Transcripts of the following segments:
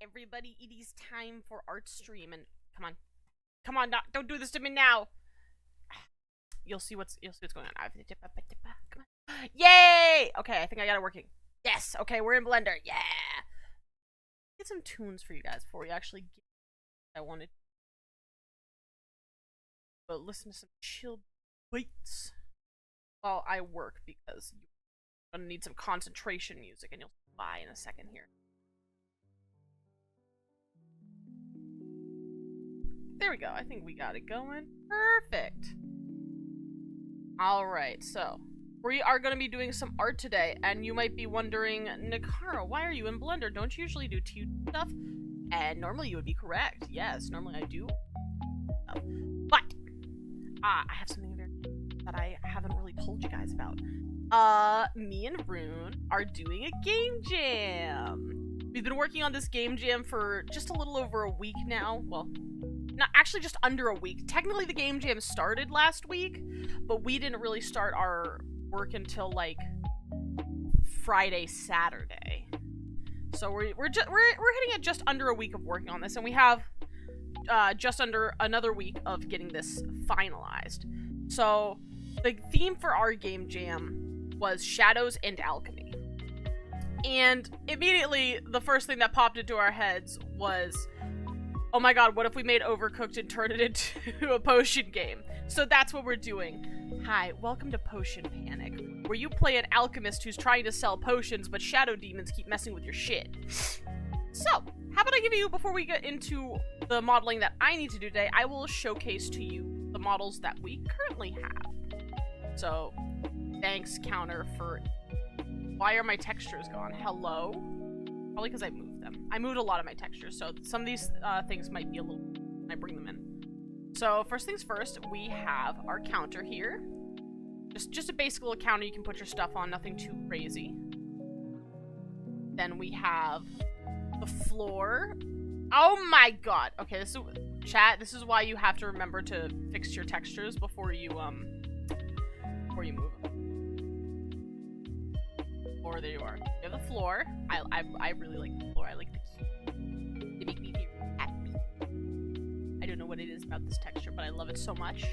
everybody, it is time for art stream, and come on, don't do this to me now. You'll see what's going on. Come on. Yay! Okay, I think I got it working. Yes. Okay, we're in Blender. Yeah. Get some tunes for you guys before we actually get what I wanted. But listen to some chill beats while I work, because you're gonna need some concentration music, and you'll see why in a second here. There we go. I think we got it going. Perfect. Alright, so we are going to be doing some art today, and you might be wondering, Nakara, why are you in Blender? Don't you usually do 2D stuff? And normally you would be correct. Yes, normally I do. But I have something that I haven't really told you guys about. Me and Rune are doing a game jam. We've been working on this game jam for just a little over a week now. Well, not actually, just under a week. Technically the game jam started last week, but we didn't really start our work until like Friday, Saturday. So we're hitting at just under a week of working on this, and we have just under another week of getting this finalized. So the theme for our game jam was shadows and alchemy. And immediately the first thing that popped into our heads was, oh my god, what if we made Overcooked and turned it into a potion game? So that's what we're doing. Hi, welcome to Potion Panic, where you play an alchemist who's trying to sell potions, but shadow demons keep messing with your shit. So, how about I give you, before we get into the modeling that I need to do today, I will showcase to you the models that we currently have. So, thanks, counter, for... Why are my textures gone? Hello? Probably because I moved them. I moved a lot of my textures, so some of these things might be a little... when I bring them in. So, first things first, we have our counter here. Just a basic little counter you can put your stuff on, nothing too crazy. Then we have the floor. Oh my god! Okay, this is... Chat, this is why you have to remember to fix your textures before you move them. Or there you are. You have the floor. I really like the floor. I like the key. They make me feel happy. I don't know what it is about this texture, but I love it so much.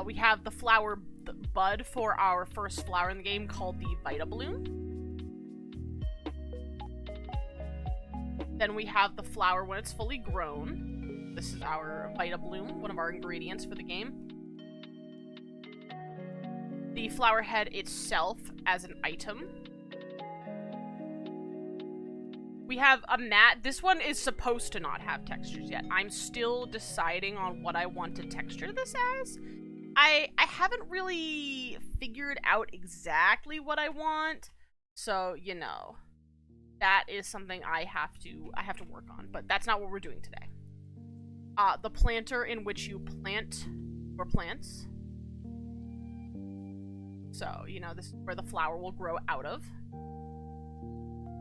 We have the flower bud for our first flower in the game, called the Vita Bloom. Then we have the flower when it's fully grown. This is our Vita Bloom, one of our ingredients for the game. The flower head itself as an item. We have a mat. This one is supposed to not have textures yet. I'm still deciding on what I want to texture this as. I haven't really figured out exactly what I want. So, you know, that is something I have to work on, but that's not what we're doing today. The planter in which you plant your plants. So, you know, this is where the flower will grow out of.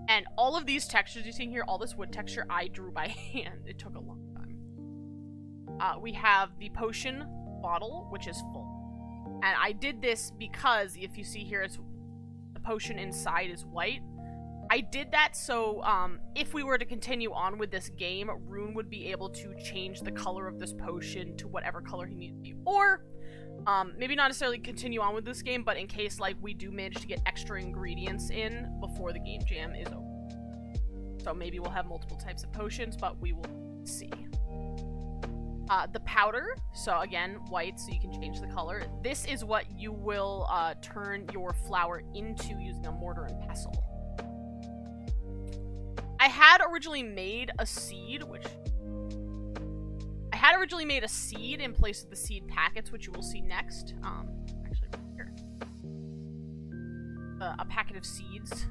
And all of these textures you see here, all this wood texture, I drew by hand. It took a long time. We have the potion bottle, which is full. And I did this because, if you see here, it's the potion inside is white. I did that so, if we were to continue on with this game, Rune would be able to change the color of this potion to whatever color he needs to be. Or... maybe not necessarily continue on with this game, but in case, like, we do manage to get extra ingredients in before the game jam is over. So maybe we'll have multiple types of potions, but we will see. The powder, so again, white, so you can change the color. This is what you will, turn your flower into using a mortar and pestle. I had originally made a seed, in place of the seed packets, which you will see next. Actually, right here. A packet of seeds.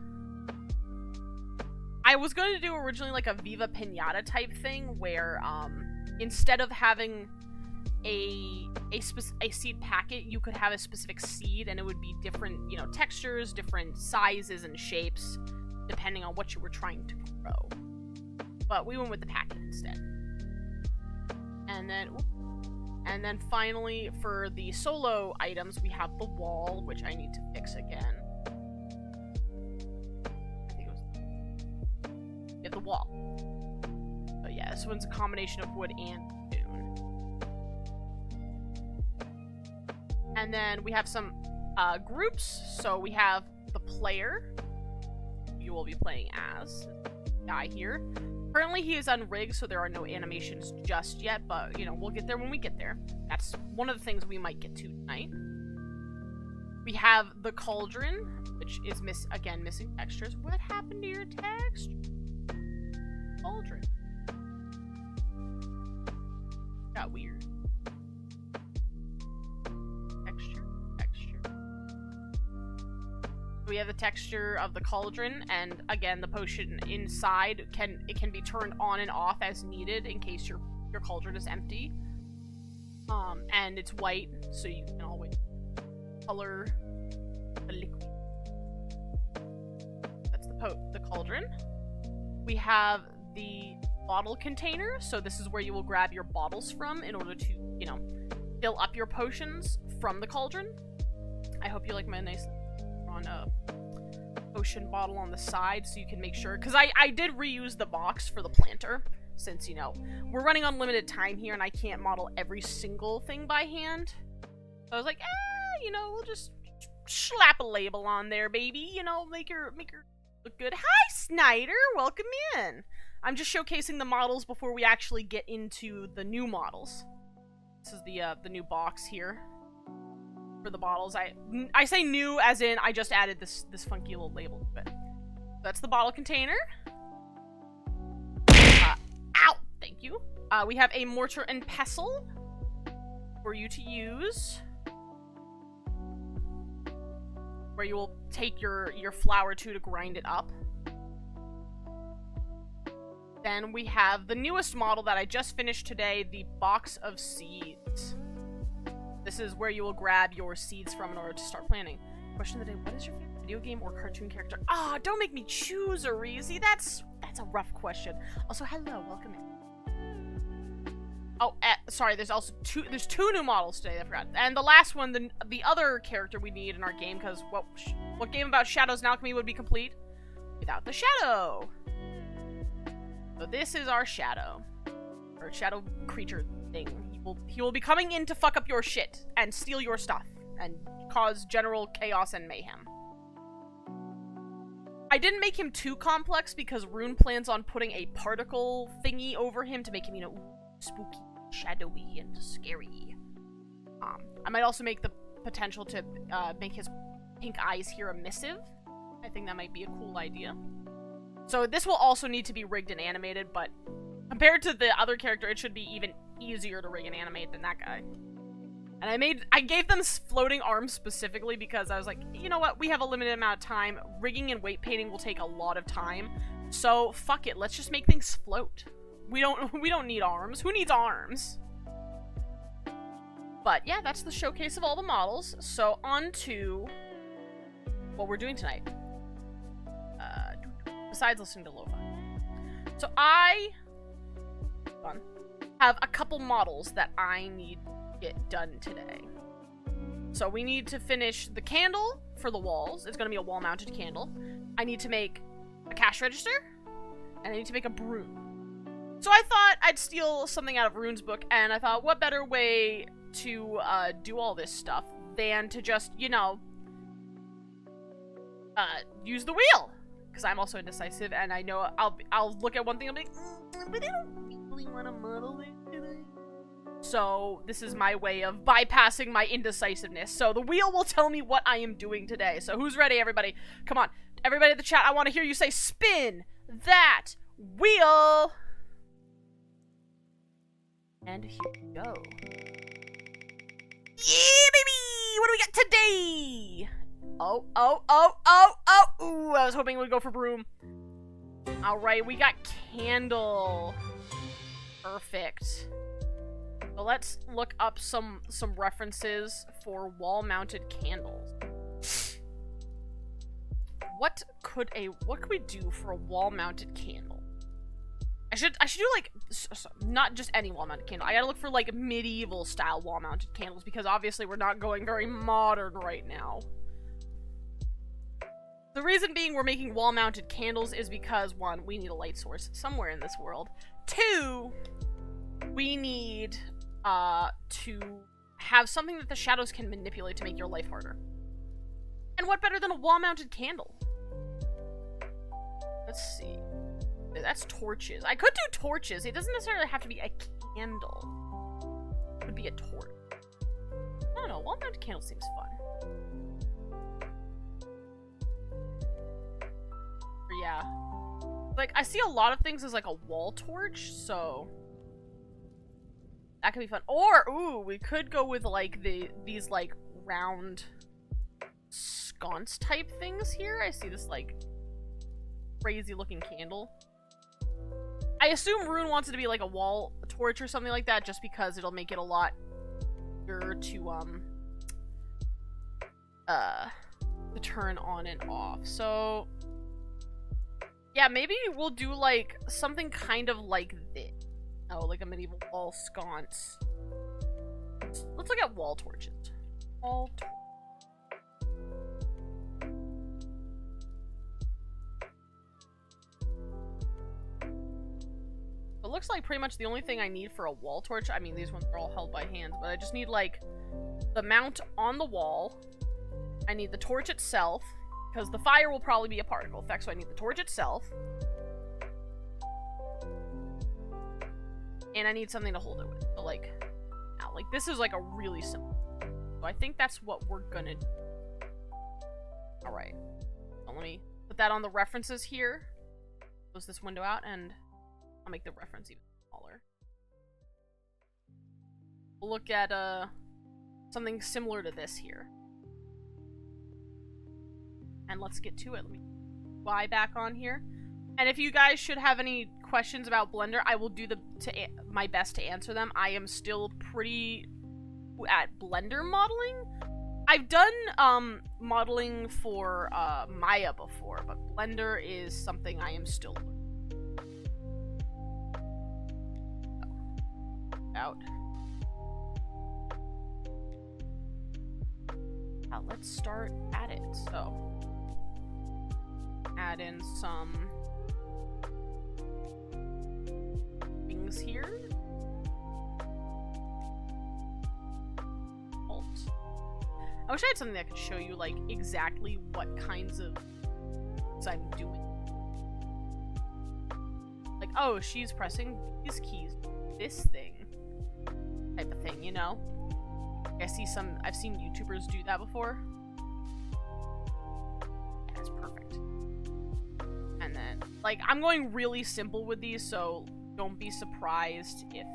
I was going to do originally like a Viva Pinata type thing, where instead of having a seed packet, you could have a specific seed, and it would be different, you know, textures, different sizes and shapes, depending on what you were trying to grow. But we went with the packet instead. And then finally, for the solo items, we have the wall, which I need to fix again. I think it was... Yeah, the wall. this one's a combination of wood and stone. And then we have some groups. So we have the player. You will be playing as this guy here. Currently he is unrigged, so there are no animations just yet, but, you know, we'll get there when we get there. That's one of the things we might get to tonight. We have the cauldron, which is, missing textures. What happened to your text? Cauldron. Got weird. Texture. We have the texture of the cauldron, and again, the potion inside can be turned on and off as needed in case your cauldron is empty. And it's white, so you can always color the liquid. That's the cauldron. We have the bottle container, so this is where you will grab your bottles from in order to, you know, fill up your potions from the cauldron. I hope you like my nice potion bottle on the side, so you can make sure, because I did reuse the box for the planter, since, you know, we're running on limited time here and I can't model every single thing by hand. So I was like, you know, we'll just slap a label on there, baby, you know, make her look good. Hi, Snyder, welcome in. I'm just showcasing the models before we actually get into the new models. This is the new box here for the bottles. I say new as in I just added this funky little label to it. That's the bottle container. Ow! Thank you. We have a mortar and pestle for you to use, where you will take your flour to grind it up. Then we have the newest model that I just finished today, the box of seeds. This is where you will grab your seeds from in order to start planting. Question of the day, what is your favorite video game or cartoon character? Don't make me choose, Arizi. That's a rough question. Also, hello, welcome in. Oh, sorry, there's two new models today, I forgot. And the last one, the other character we need in our game, because what game about shadows and alchemy would be complete without the shadow? So this is our shadow. Or shadow creature thing. He will be coming in to fuck up your shit and steal your stuff and cause general chaos and mayhem. I didn't make him too complex because Rune plans on putting a particle thingy over him to make him, you know, spooky, shadowy, and scary. I might also make the potential to make his pink eyes here emissive. I think that might be a cool idea. So this will also need to be rigged and animated, but compared to the other character, it should be even easier to rig and animate than that guy. And I gave them floating arms specifically because I was like, you know what, we have a limited amount of time. Rigging and weight painting will take a lot of time. So fuck it, let's just make things float. We don't need arms. Who needs arms? But yeah, that's the showcase of all the models. So on to what we're doing tonight. Besides listening to lo-fi. So I have a couple models that I need to get done today. So we need to finish the candle for the walls. It's going to be a wall-mounted candle. I need to make a cash register, and I need to make a broom. So I thought I'd steal something out of Rune's book, and I thought, what better way to do all this stuff than to just, you know, use the wheel. Because I'm also indecisive, and I know I'll look at one thing and be like, but I don't really want to model it today. So this is my way of bypassing my indecisiveness. So the wheel will tell me what I am doing today. So who's ready, everybody? Come on. Everybody in the chat, I want to hear you say, spin that wheel! And here we go. Yeah, baby! What do we got today? Oh. Ooh, I was hoping we'd go for broom. Alright, we got candle. Perfect. So let's look up some references for wall-mounted candles. What could we do for a wall-mounted candle? I should do like not just any wall-mounted candle. I gotta look for like medieval style wall-mounted candles because obviously we're not going very modern right now. The reason being we're making wall-mounted candles is because, one, we need a light source somewhere in this world. Two, we need to have something that the shadows can manipulate to make your life harder. And what better than a wall-mounted candle? Let's see. That's torches. I could do torches. It doesn't necessarily have to be a candle. It could be a torch. I don't know. Wall-mounted candle seems fun. Yeah. Like, I see a lot of things as like a wall torch, so that could be fun. Or, ooh, we could go with like these like round sconce type things here. I see this like crazy looking candle. I assume Rune wants it to be like a wall torch or something like that, just because it'll make it a lot easier to turn on and off. So yeah, maybe we'll do like something kind of like this. Oh, like a medieval wall sconce. Let's look at wall torches. Wall torch. It looks like pretty much the only thing I need for a wall torch, I mean, these ones are all held by hands, but I just need, like, the mount on the wall. I need the torch itself, because the fire will probably be a particle effect, so I need the torch itself. And I need something to hold it with. So, like, now, like, this is, like, a really simple. So I think that's what we're gonna do. Alright. So let me put that on the references here. Close this window out, and I'll make the reference even smaller. We'll look at something similar to this here. And let's get to it. Let me buy back on here. And if you guys should have any questions about Blender, I will do my best to answer them. I am still pretty at Blender modeling. I've done modeling for Maya before, but Blender is something I am still learning. Out. Let's start at it. So, add in some things here. Alt. I wish I had something that could show you like exactly what kinds of things I'm doing. Like, oh, she's pressing these keys, this thing. Type of thing, you know? I've seen YouTubers do that before. That's perfect. And then, like, I'm going really simple with these, so don't be surprised if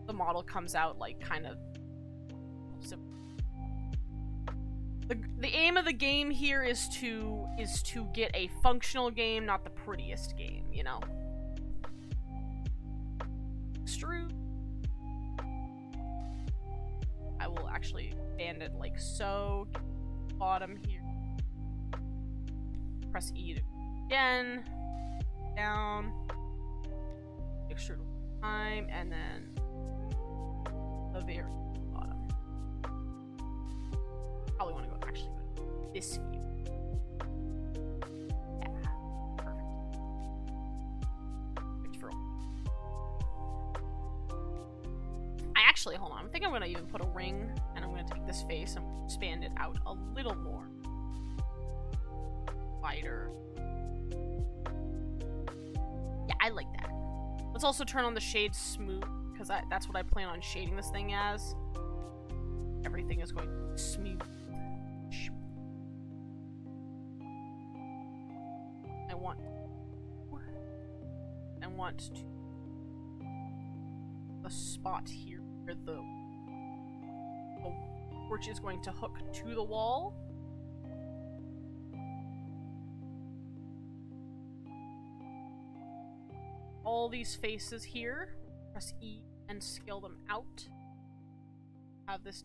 the model comes out, like, kind of simple. The aim of the game here is to get a functional game, not the prettiest game, you know? Extrude. I will actually expand it like so. Bottom here. Press E to again. Down. Extrude time, and then the very bottom. Probably want to actually go to this view. Yeah, perfect. Perfect for actually, hold on. I think I'm gonna even put a ring, and I'm gonna take this face and expand it out a little more. Wider. Yeah, I like that. Let's also turn on the shade smooth, because that's what I plan on shading this thing as. Everything is going smooth. I want to the spot here where the torch is going to hook to the wall. All these faces here, press E and scale them out. Have this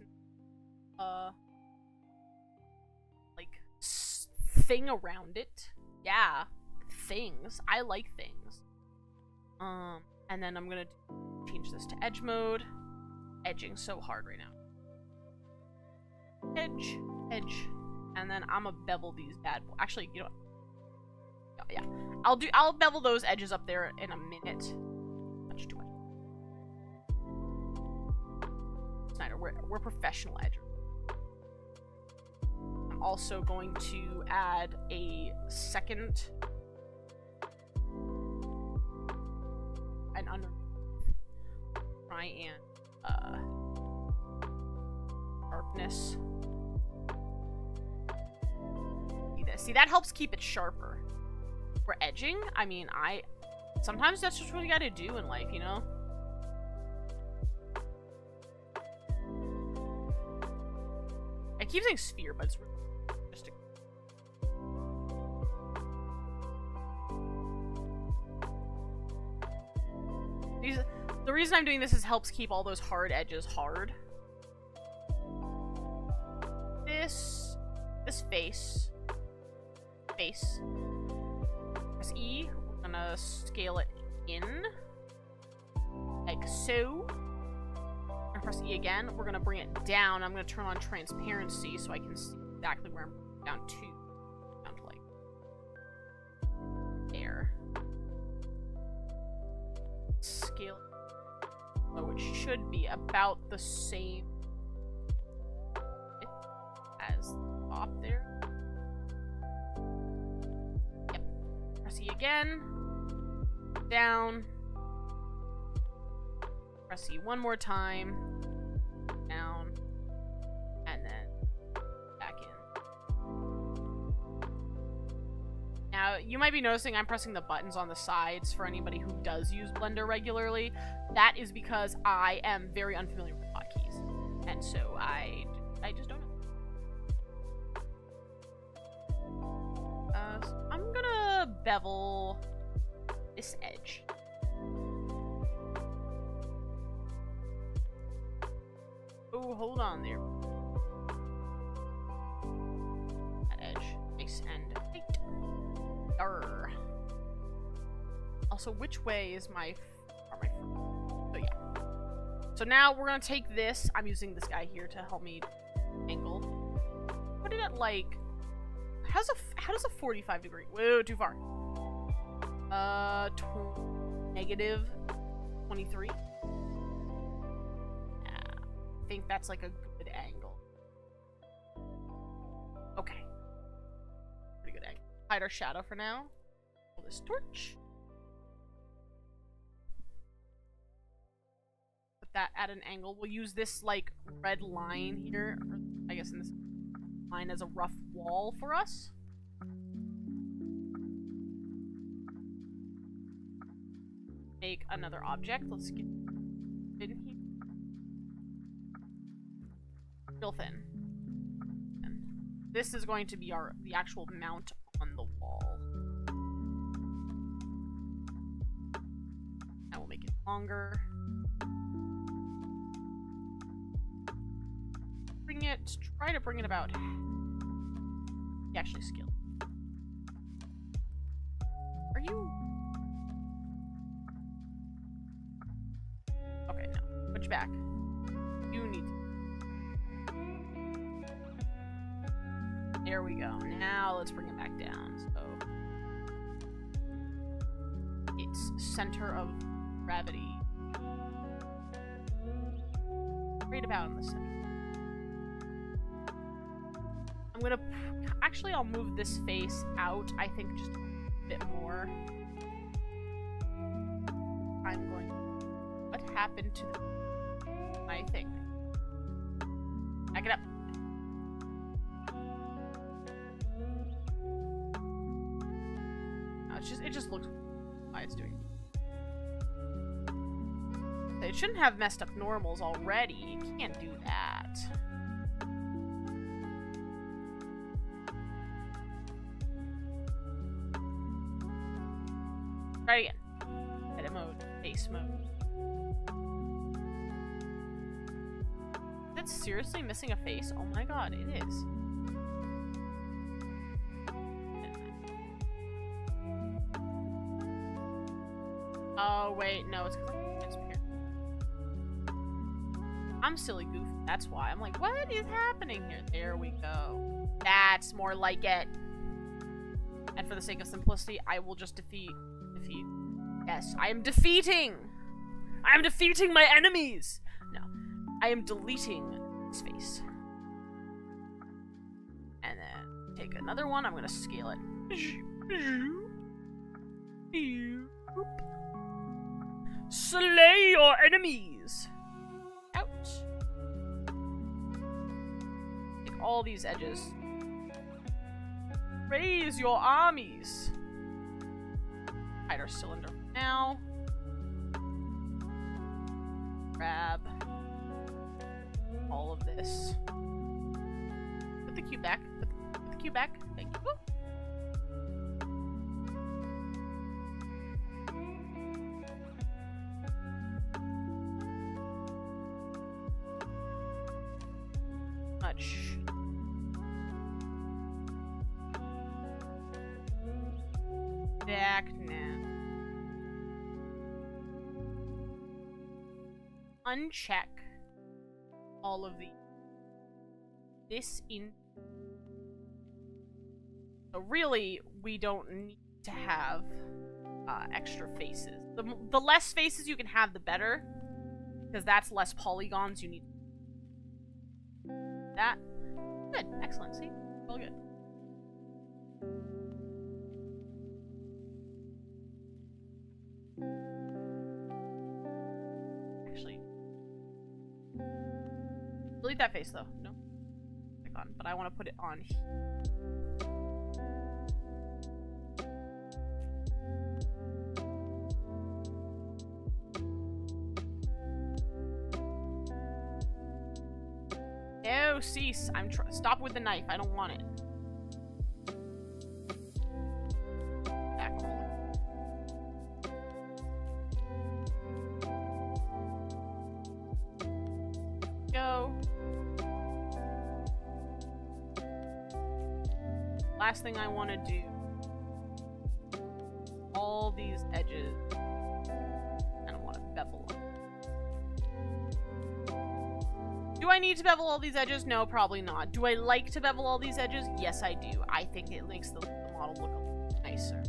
like thing around it. Yeah, things. I like things. And then I'm gonna change this to edge mode. Edging so hard right now. Edge, edge, And then I'm gonna bevel these bad boys. Actually, you know what? Yeah. I'll bevel those edges up there in a minute. Much too much. Snyder, we're professional edgers. I'm also going to add a second and underneath. Try and sharpness. See, that helps keep it sharper. For edging, I mean, sometimes that's just what you gotta do in life, you know? I keep saying sphere, but it's just a... The reason I'm doing this is helps keep all those hard edges hard. This face. Press E. We're gonna scale it in. Like so. I'm gonna press E again. We're gonna bring it down. I'm gonna turn on transparency so I can see exactly where I'm down to. Down to like there. Scale. So it should be about the same as the top there. Yep. Press E again. Down. Press E one more time. Down. And then back in. Now, you might be noticing I'm pressing the buttons on the sides for anybody who does use Blender regularly. That is because I am very unfamiliar with hotkeys. And so I just don't know. So I'm gonna bevel this edge. Oh, hold on there. That edge. Nice and tight. Arr. Also, which way is my... So yeah. So now we're gonna take this. I'm using this guy here to help me angle. Put it at like... How does a 45 degree? Whoa, too far. Negative 23. I think that's like a good angle. Okay. Pretty good angle. Hide our shadow for now. Pull this torch. Put that at an angle. We'll use this like red line here. Or I guess in this line as a rough wall for us. Make another object. Let's get in here. Real thin. And this is going to be the actual mount on the wall. Now we'll make it longer. Try to bring it about. You actually scale. Are you? Okay, no. Switch back. You need to. There we go. Now let's bring it back down. So it's center of gravity. Right about in the center. Actually, I'll move this face out, I think, just a bit more. I'm going to... What happened to my thing? Back it up. No, it just looks why it's doing. It shouldn't have messed up normals already. You can't do that. Try it again. Edit mode. Face mode. Is it seriously missing a face? Oh my god, it is. Oh wait, no, it's because it's transparent. I'm silly goofy. That's why. I'm like, what is happening here? There we go. That's more like it. And for the sake of simplicity, I will just defeat. Yes, I am defeating! I am defeating my enemies! No. I am deleting his face. And then take another one. I'm gonna scale it. Slay your enemies! Out. Take all these edges. Raise your armies! Hide our cylinder for now. Grab all of this. Put the cube back. Put the cube back. Thank you. Much. Back now. Uncheck all of this in. So really, we don't need to have extra faces. The less faces you can have, the better, because that's less polygons you need. That good, excellent. See, all good. Actually, delete that face though. No, icon, but I want to put it on here. No, cease. Stop with the knife. I don't want it. Back go. Last thing I want to do. All these edges. I don't want to bevel them. Do I need to bevel all these edges? No, probably not. Do I like to bevel all these edges? Yes, I do. I think it makes the model look a little nicer.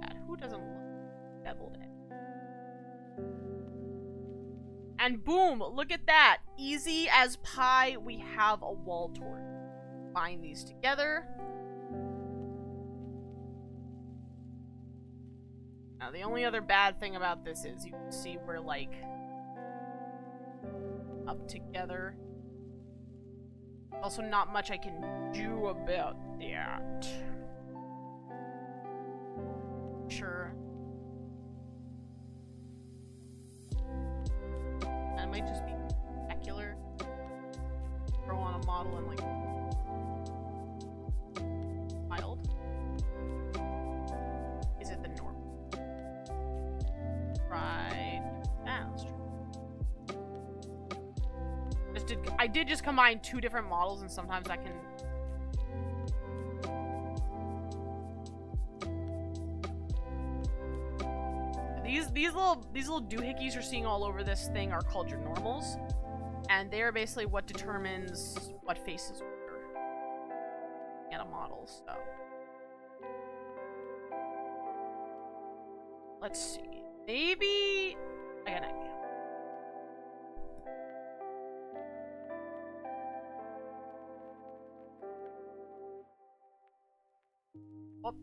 God, who doesn't look beveled edge? And boom! Look at that! Easy as pie, we have a wall torch. Bind these together. Now, the only other bad thing about this is you can see we're, like, up together. Also, not much I can do about that. Sure. That might just be spectacular. Throw on a model and, like, mild. Is it the norm? Right. Ah, that's true. I did just combine two different models, and sometimes that can. These little doohickeys you're seeing all over this thing are called your normals, and they are basically what determines what faces are in a model. So let's see. Maybe I got an idea. Whoop.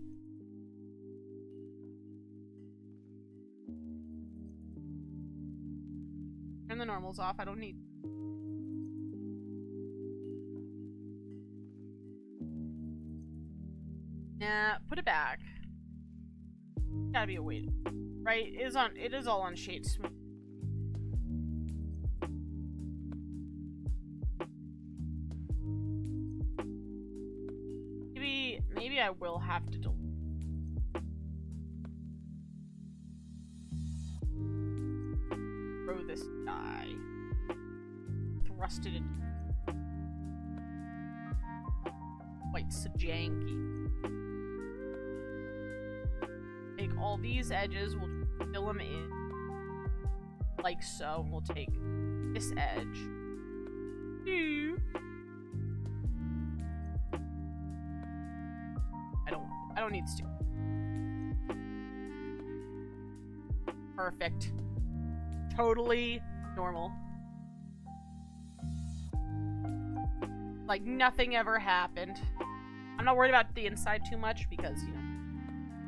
Turn the normals off. I don't need. Nah, put it back. Gotta be a way to. Right, it is all on shade smooth. Maybe I will have to delete. Throw this guy. Thrust it into quite janky. Take all these edges, we'll fill them in like so, and we'll take this edge. I don't need to. Perfect. Totally normal. Like nothing ever happened. I'm not worried about the inside too much because, you know,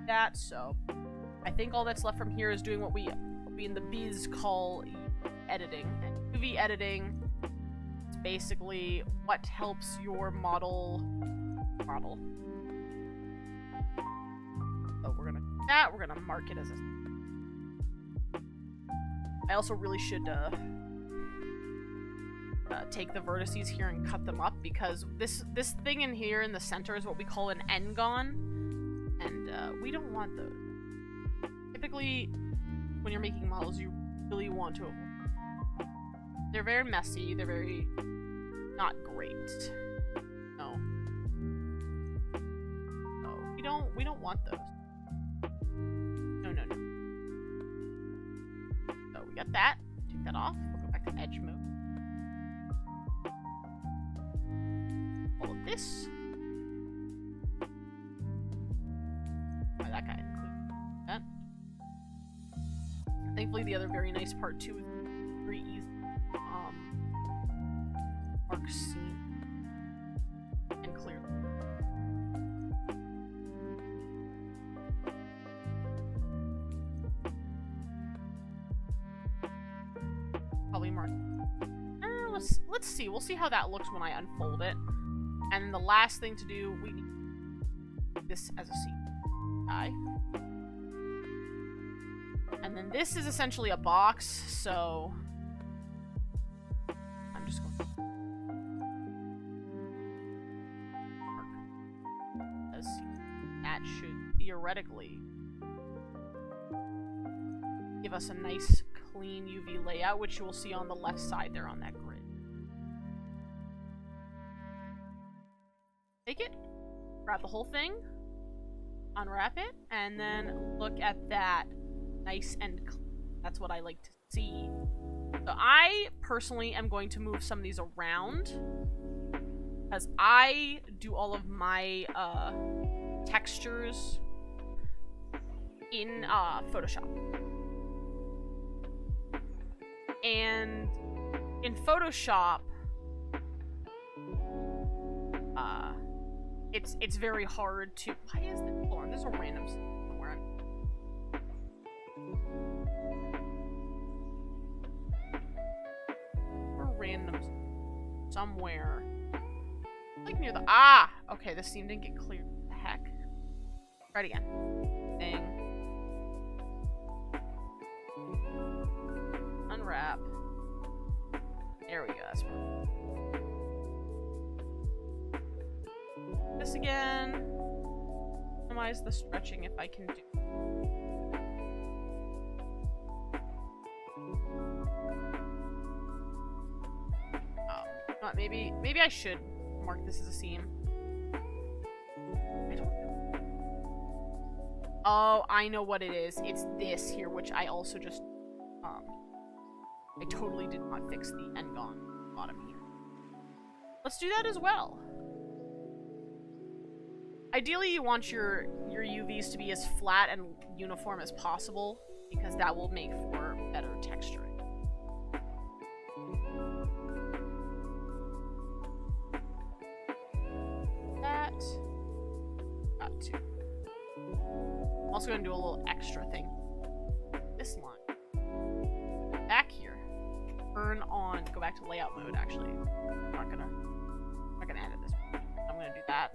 that, so I think all that's left from here is doing what we in the biz call editing. And UV editing is basically what helps your model. So we're gonna do that, we're gonna mark it as a... I also really should take the vertices here and cut them up, because this thing in here in the center is what we call an n-gon, and we don't want those. Typically, when you're making models, you really want to avoid. They're very messy, they're very not great. No. No, we don't want those. No. So we got that. Take that off. We'll go back to edge mode. All of this. Oh, that guy included that. Thankfully, the other very nice part too is very easy. Mark seam and clear. Probably mark. Let's see. We'll see how that looks when I unfold it. And then the last thing to do, we need this as a seam guy. And then this is essentially a box, so I'm just going to mark as that should theoretically give us a nice clean UV layout, which you will see on the left side there on that grid. Take it, grab the whole thing, unwrap it, and then look at that. Nice and clean. That's what I like to see. So I personally am going to move some of these around because I do all of my textures in Photoshop. And in Photoshop, it's very hard to... Why is this? Hold on, there's a random somewhere. Random somewhere. Like near the... Ah! Okay, this scene didn't get clear. What the heck? Try it again. Thing. Unwrap. There we go. That's perfect. This again. Minimize the stretching if I can do. Maybe I should mark this as a seam. I don't know. Oh, I know what it is. It's this here, which I also just I totally did not fix the n-gon bottom here. Let's do that as well. Ideally, you want your UVs to be as flat and uniform as possible, because that will make for better texturing. Got to. I'm also going to do a little extra thing. This line. Back here. Turn on. Go back to layout mode, actually. I'm not gonna edit this. I'm gonna do that.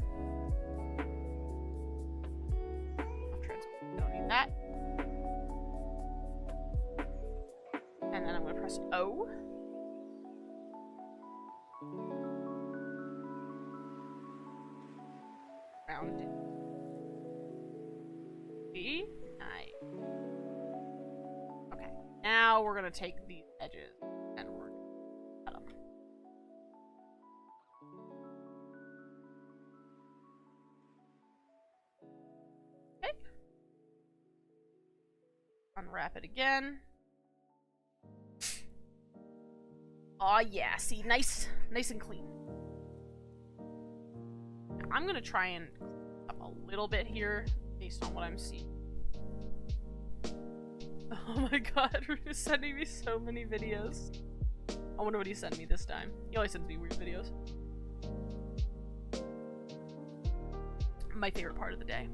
I don't need that. And then I'm gonna press O. Round it. B. Nice. Okay. Now we're gonna take these edges and we're gonna cut them. Okay. Unwrap it again. Oh yeah, see, nice and clean. I'm gonna try and clean up a little bit here based on what I'm seeing. Oh my god, Rue's sending me so many videos. I wonder what he sent me this time. He always sends me weird videos. My favorite part of the day.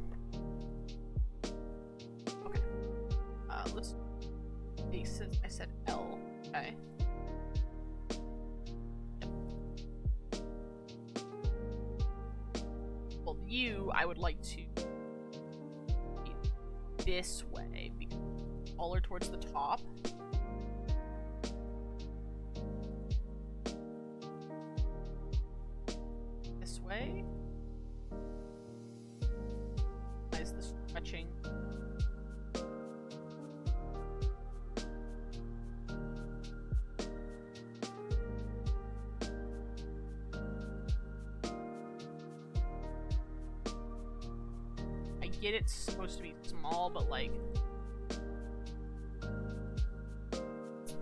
Okay. Let's... Bases. I said L. Okay. Well, you, I would like to be this way, because it's taller towards the top. This way. Is the stretching. I get it's supposed to be small, but like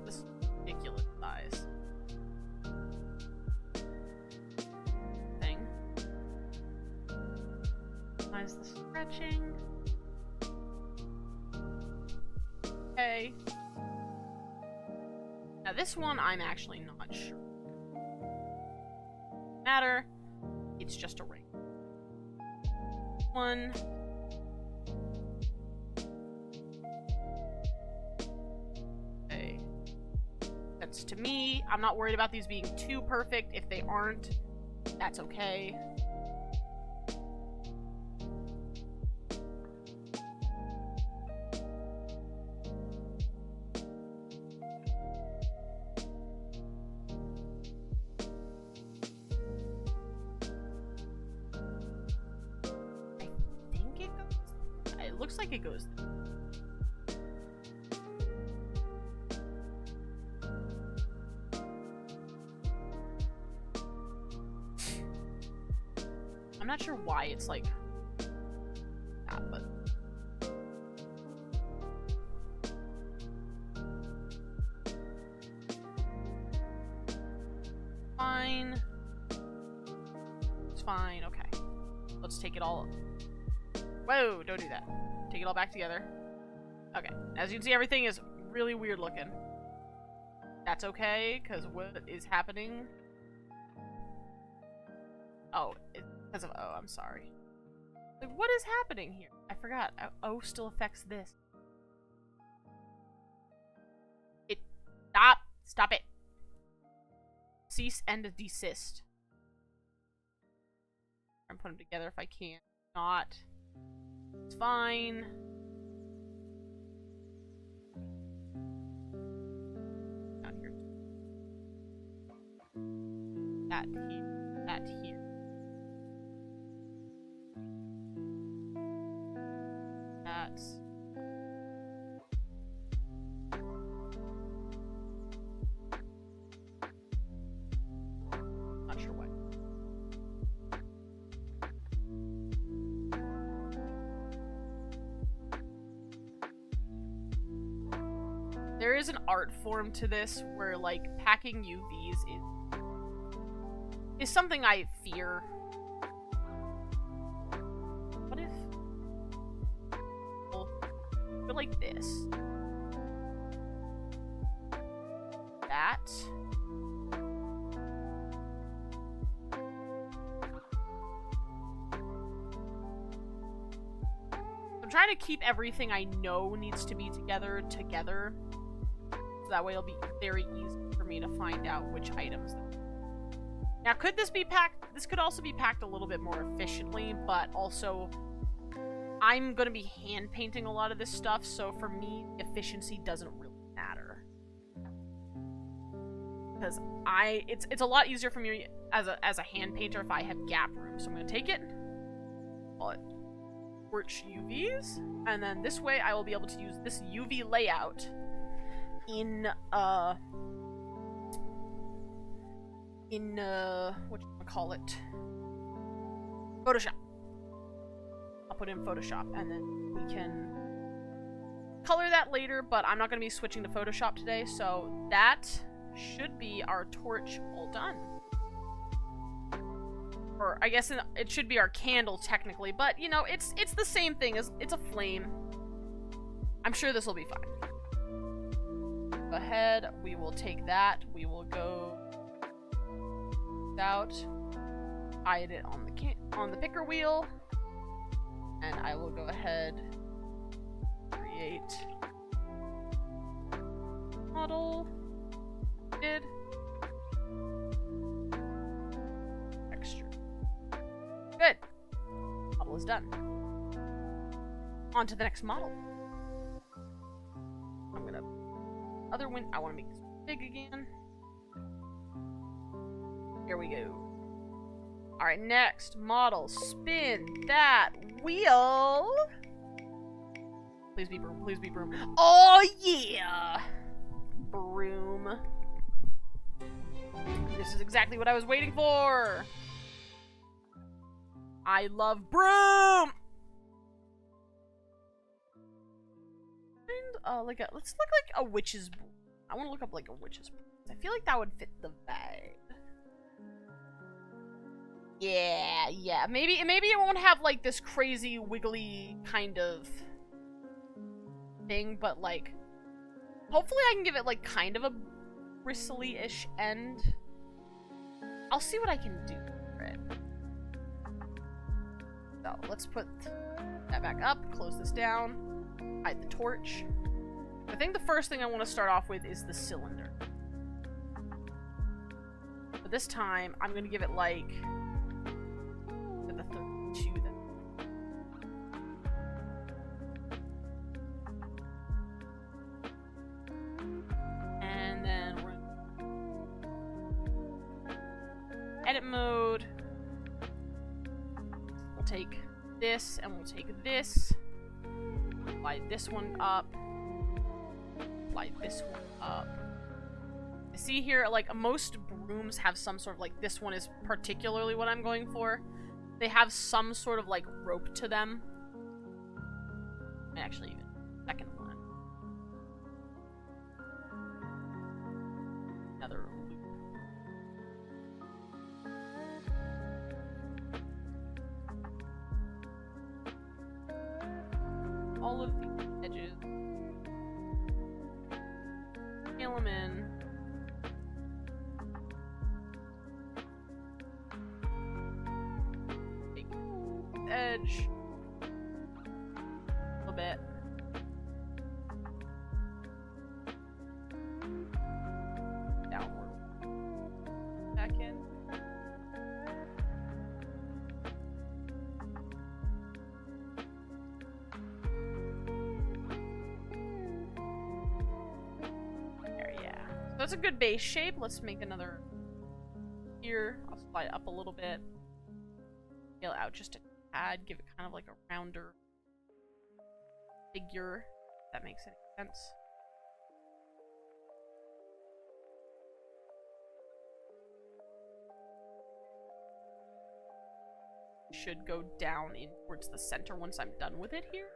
this ridiculous size thing. Minimize the stretching. Okay. Now this one I'm actually not sure. Matter. It's just a ring. One. Okay. That's to me. I'm not worried about these being too perfect. If they aren't, that's okay. It looks like it goes there. I'm not sure why it's like that, but fine. It's fine, okay. Let's take it all. Whoa, don't do that. Take it all back together. Okay, as you can see, everything is really weird looking. That's okay, because what is happening? Oh, it's because of O, I'm sorry. Like, what is happening here? I forgot. O still affects this. Stop it. Cease and desist. I'm putting them together if I can. Not. It's fine. Down here. That here. That here. That's... Not sure what. There is an art form to this where, like, packing UVs is something I fear. What if... Well, go like this. That. I'm trying to keep everything I know needs to be together. So that way it'll be very easy for me to find out which items. Now, could this be packed? This could also be packed a little bit more efficiently, but also I'm going to be hand painting a lot of this stuff, so for me, efficiency doesn't really matter. Because it's a lot easier for me as a hand painter if I have gap room. So I'm going to take it, call it Torch UVs, and then this way I will be able to use this UV layout in what you wanna call it? Photoshop. I'll put in Photoshop, and then we can color that later, but I'm not going to be switching to Photoshop today, so that should be our torch all done. Or I guess it should be our candle technically, but you know, it's the same thing as it's a flame. I'm sure this will be fine. Go ahead, we will take that. We will go out, hide it on the picker wheel, and I will go ahead, create model. Did texture. Good. Model is done. On to the next model. I'm gonna other win. I want to make this big again. Here we go. All right, next model. Spin that wheel. Please be broom. Please be broom. Oh yeah, broom. This is exactly what I was waiting for. I love broom. And let's look like a witch's broom. I want to look up like a witch's broom. I feel like that would fit the vibe. Yeah. Maybe it won't have like this crazy wiggly kind of thing, but like hopefully I can give it like kind of a bristly-ish end. I'll see what I can do for it. So let's put that back up, close this down, hide the torch. I think the first thing I want to start off with is the cylinder. But this time, I'm going to give it like the 32 then. And then we're in edit mode. We'll take this and we'll take this. Slide this one up. Slide this one up. I see here, like, most brooms have some sort of, like, this one is particularly what I'm going for. They have some sort of, like, rope to them. Actually, even second one. Another loop. All of the edges. Scale them in. Take the edge. A little bit. Downward. Back in. That's a good base shape. Let's make another here. I'll slide it up a little bit. Scale it out just a tad. Give it kind of like a rounder figure. If that makes any sense. Should go down in towards the center once I'm done with it here.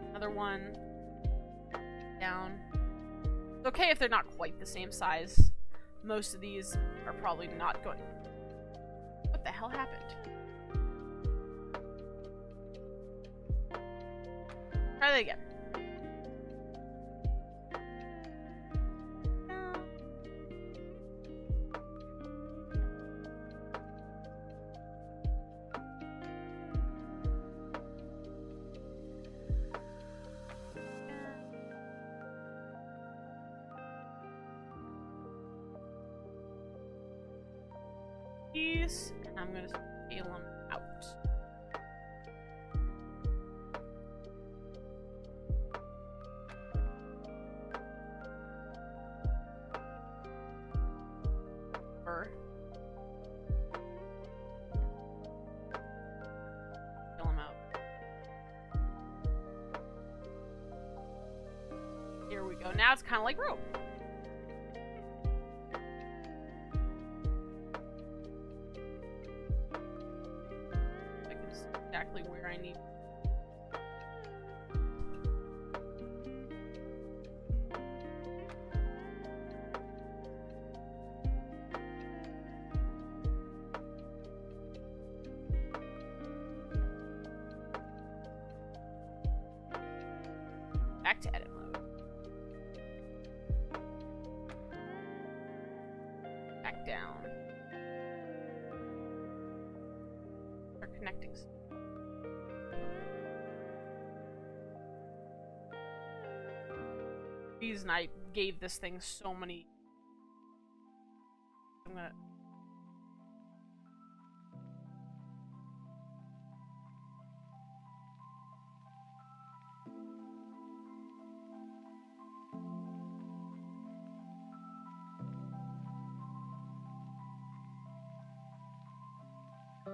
Another one down. It's okay if they're not quite the same size. Most of these are probably not going. What the hell happened? Try that again. These, and I'm gonna scale them out. Scale them out. we go. Now it's kind of like rope. I can see exactly where I need. Back to edit mode. Back down. Start connecting. Reason I gave this thing so many. I'm gonna.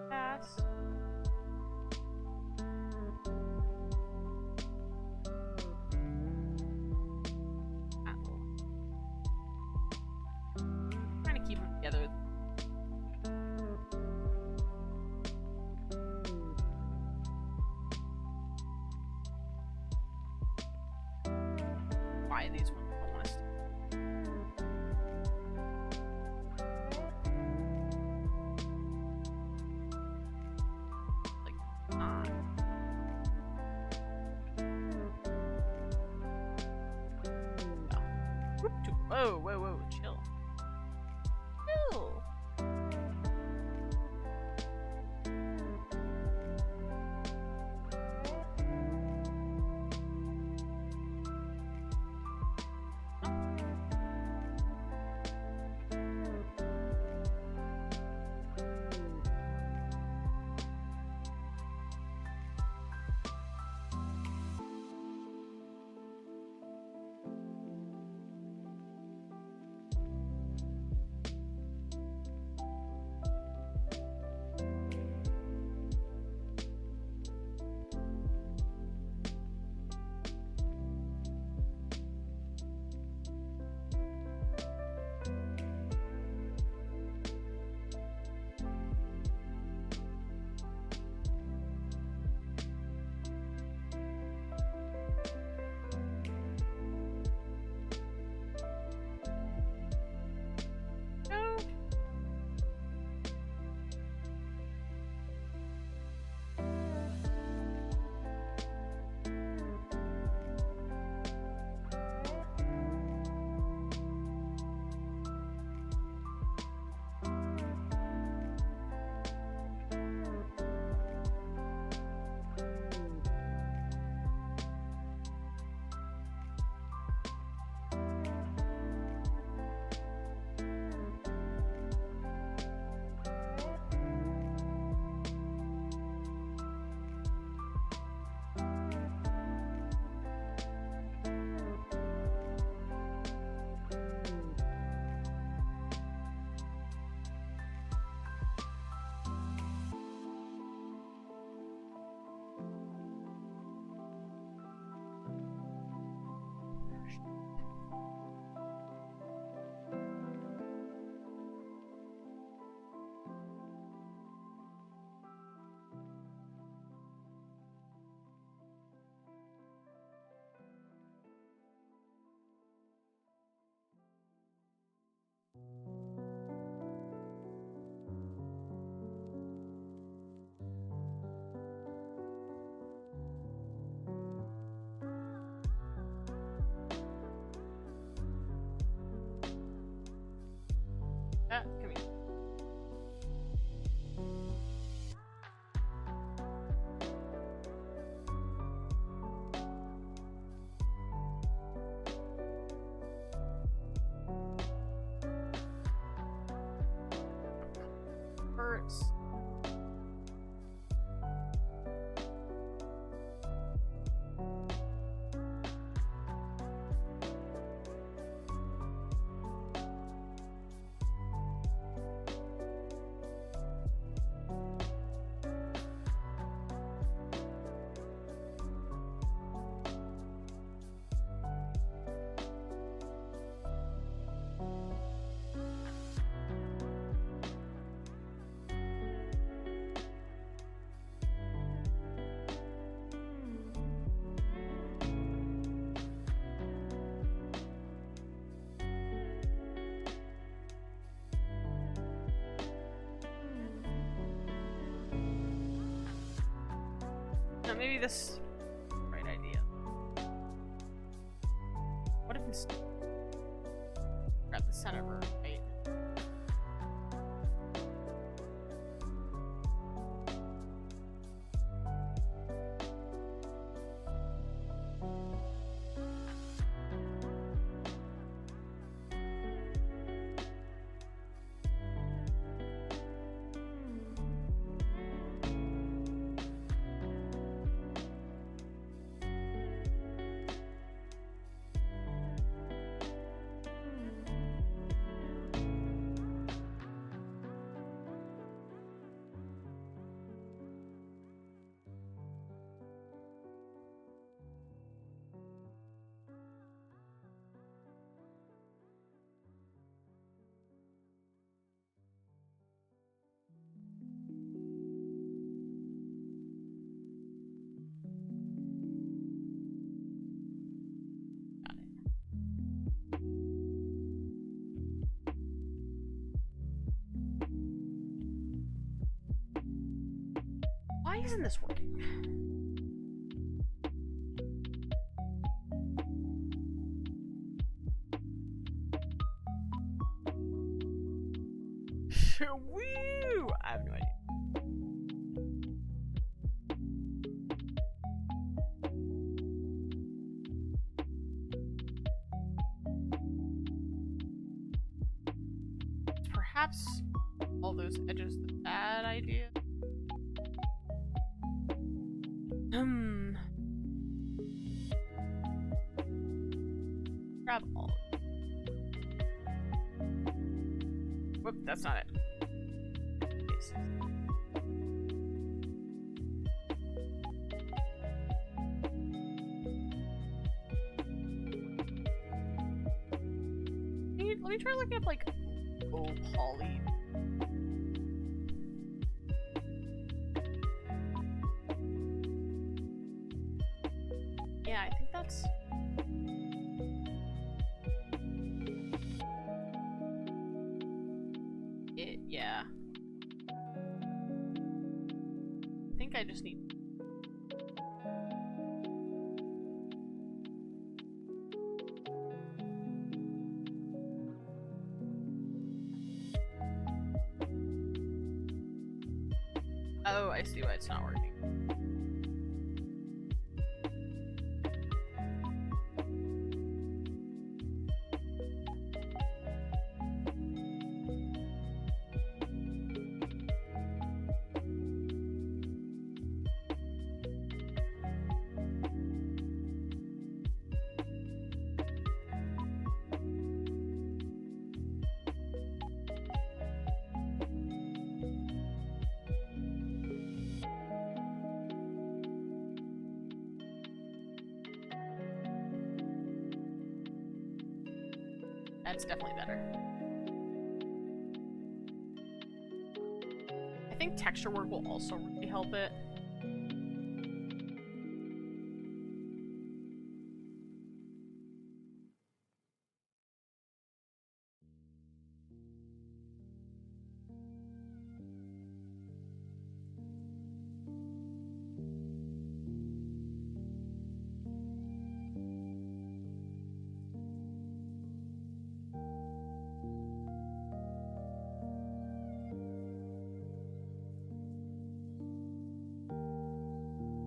Pass. Trying to keep them together. Why these ones don't want to stay. Whoa, whoa, whoa, chill. Chill. No, maybe this right idea. What if instead grab the center of her, right? Why isn't this working? Woo! I have no idea. Perhaps all those edges the bad idea. Grab all. Whoop, that's not it. Let me try looking up like poly. Yeah, I think that's it. Yeah, I think I just need. Oh, I see why it's not working. That's definitely better. I think texture work will also really help it.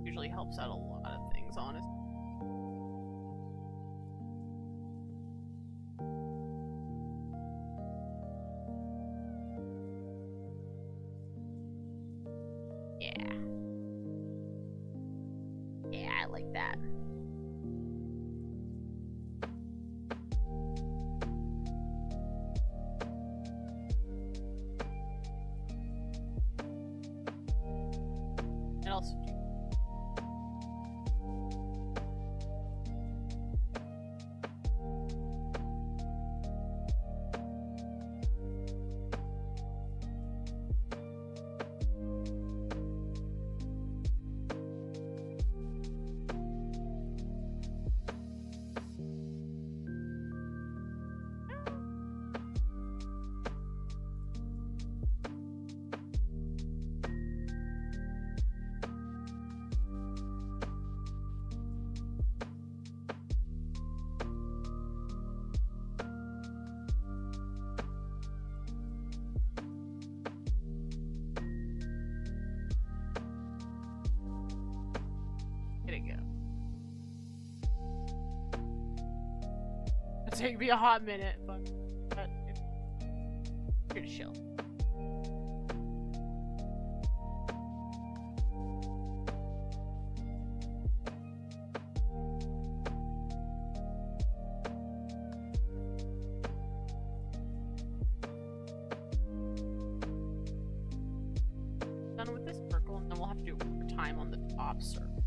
Usually helps out a lot of things, honestly. Yeah. Yeah, I like that. And also take me a hot minute, but it's here to chill. Done with this circle, and then we'll have to do it one more time on the top circle.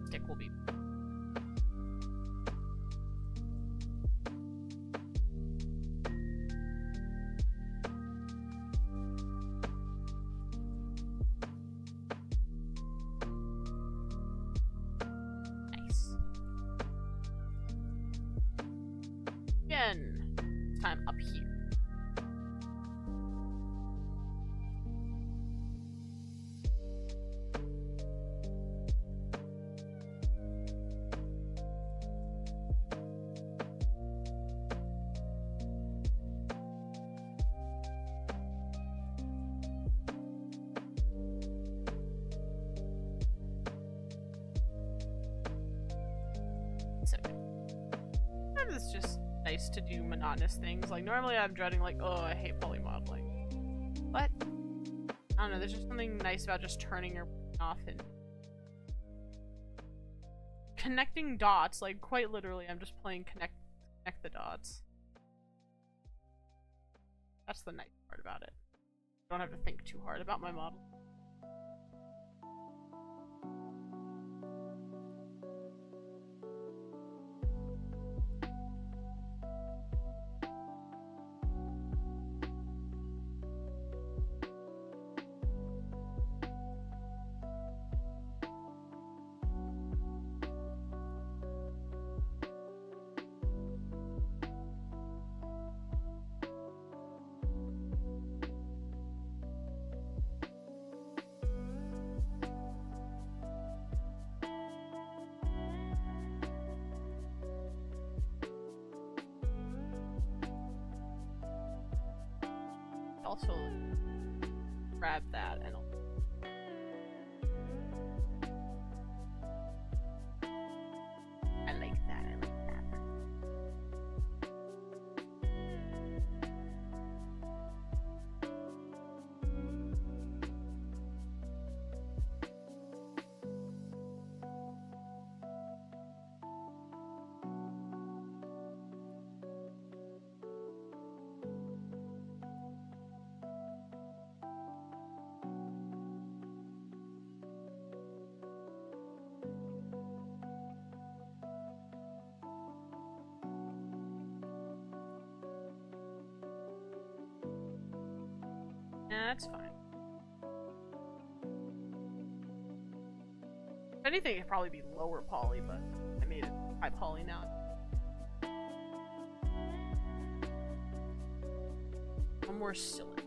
Stick will be. Nice. Again, this time up here. Sometimes it's just nice to do monotonous things. Like, normally I'm dreading, like, oh, I hate polymodeling. But, I don't know, there's just something nice about just turning your brain off and connecting dots. Like, quite literally, I'm just playing connect the dots. That's the nice part about it. I don't have to think too hard about my model. Also, grab that and I like that, I like that. Yeah, that's fine. If anything, it'd probably be lower poly, but I made it high poly now. One more cylinder.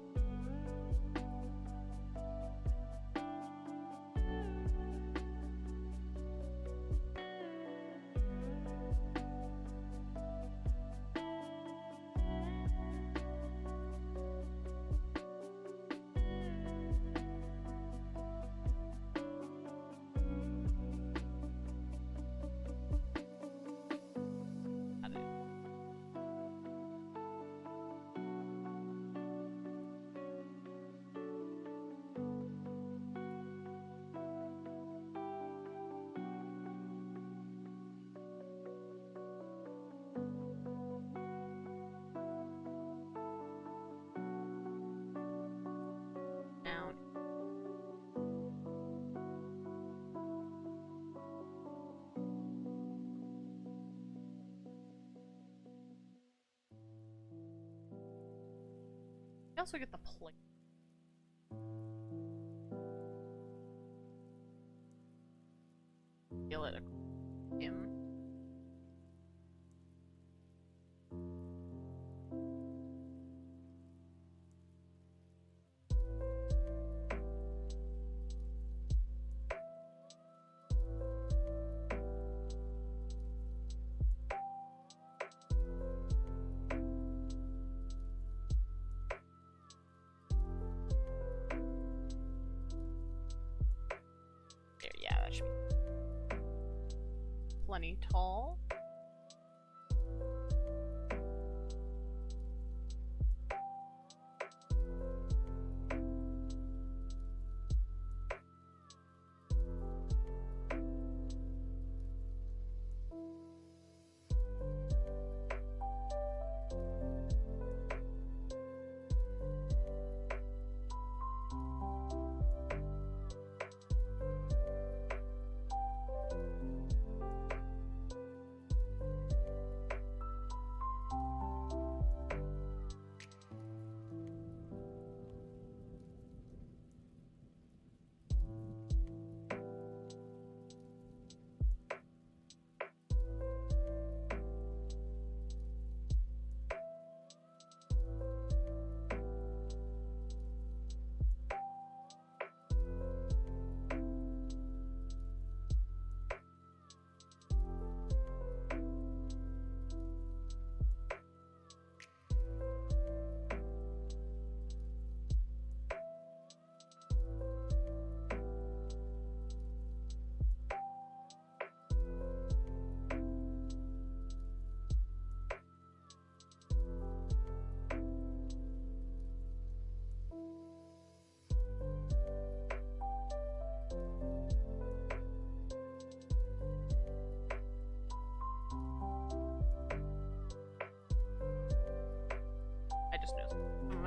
I also get the plate. Feel it. Him. There, yeah, that should be plenty tall.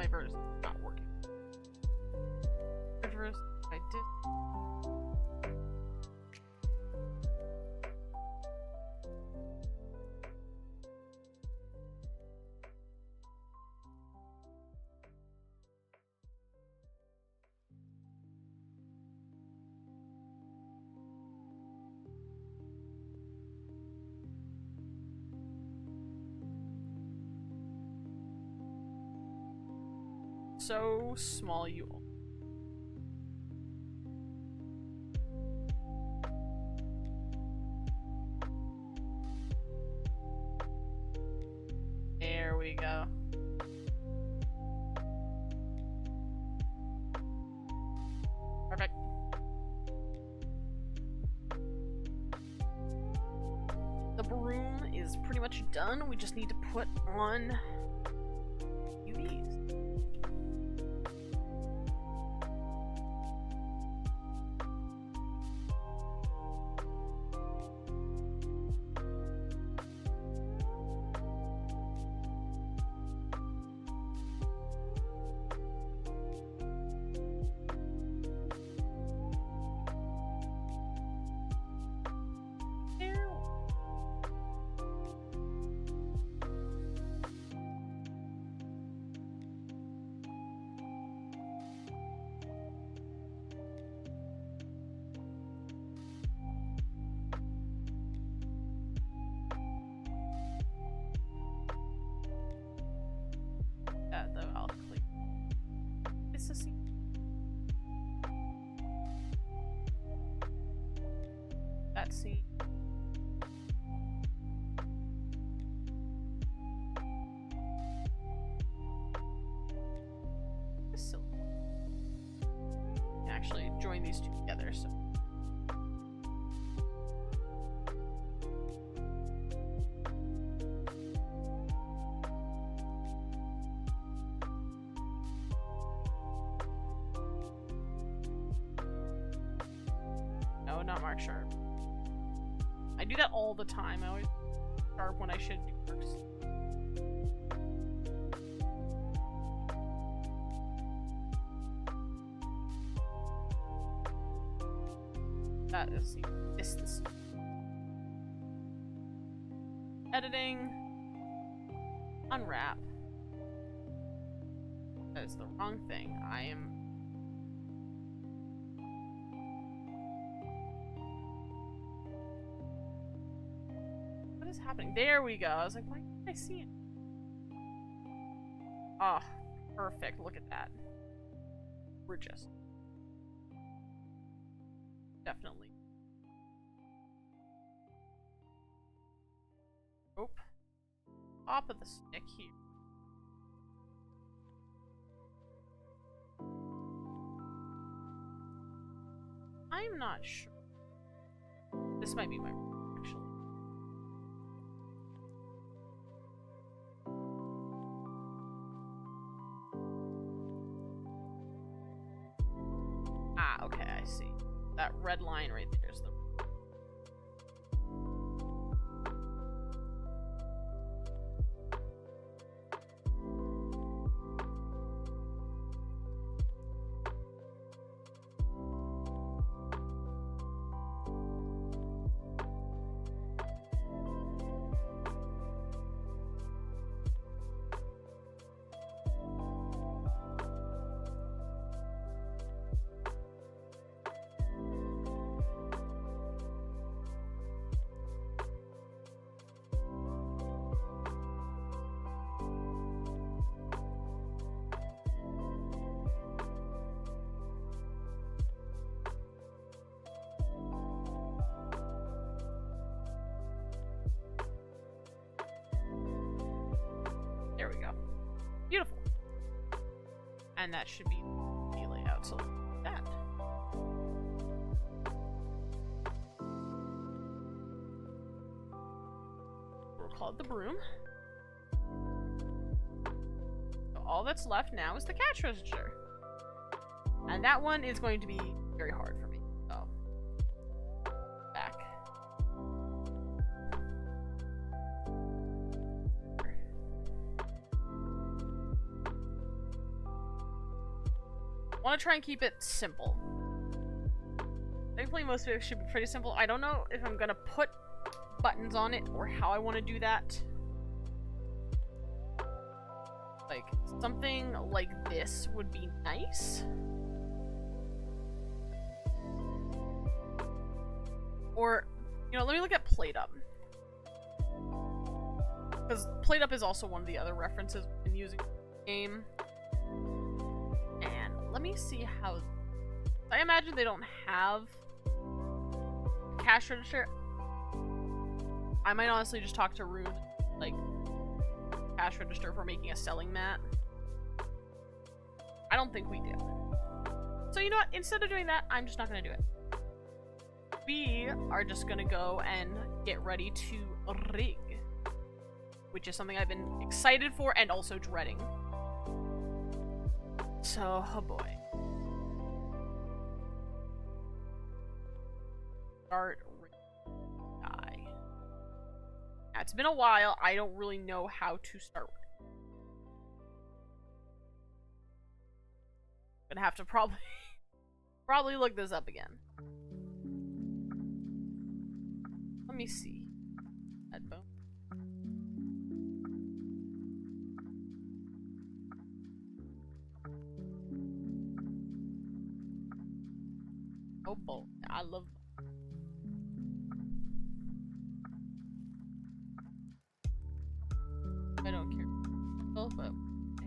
my verse is not working. Verse, I did. So small, you all. There we go. Perfect. The broom is pretty much done. We just need to put on UVs. Though I'll click. It's a scene. That scene. It's silly. Actually, join these two together. So. No, not Mark Sharp. I do that all the time. I always Sharp when I should do Marks. That is this. Editing. Unwrap. That is the wrong thing. I am. What is happening? There we go. I was like, why can't I see it? Ah, oh, perfect. Look at that. We're just definitely. Oh, top of the stick here. I'm not sure. This might be my actually. Ah, okay, I see. That red line right there is the. There we go. Beautiful. And that should be the layout, so like that. We'll call it the broom. So all that's left now is the cash register. And that one is going to be very hard for me. So, back. want to try and keep it simple. Thankfully, most of it should be pretty simple. I don't know if I'm gonna put buttons on it or how I want to do that. Like, something like this would be nice. Or, you know, let me look at PlateUp. Because PlateUp is also one of the other references we've been using in the game. And let me see how... I imagine they don't have a cash register. I might honestly just talk to Rune, like, cash register for making a selling mat. I don't think we do. So you know what? Instead of doing that, I'm just not going to do it. We are just going to go and get ready to rig. Which is something I've been excited for and also dreading. So, oh boy. Start die. Now, it's been a while. I don't really know how to start. Gonna have to probably look this up again. Let me see. Headphone. Oh boy, I love. I don't care. Oh, but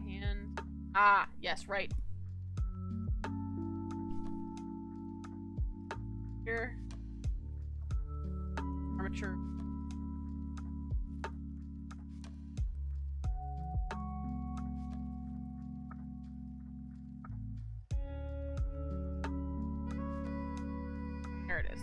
hand. Ah, yes, right. Here. Armature. There it is.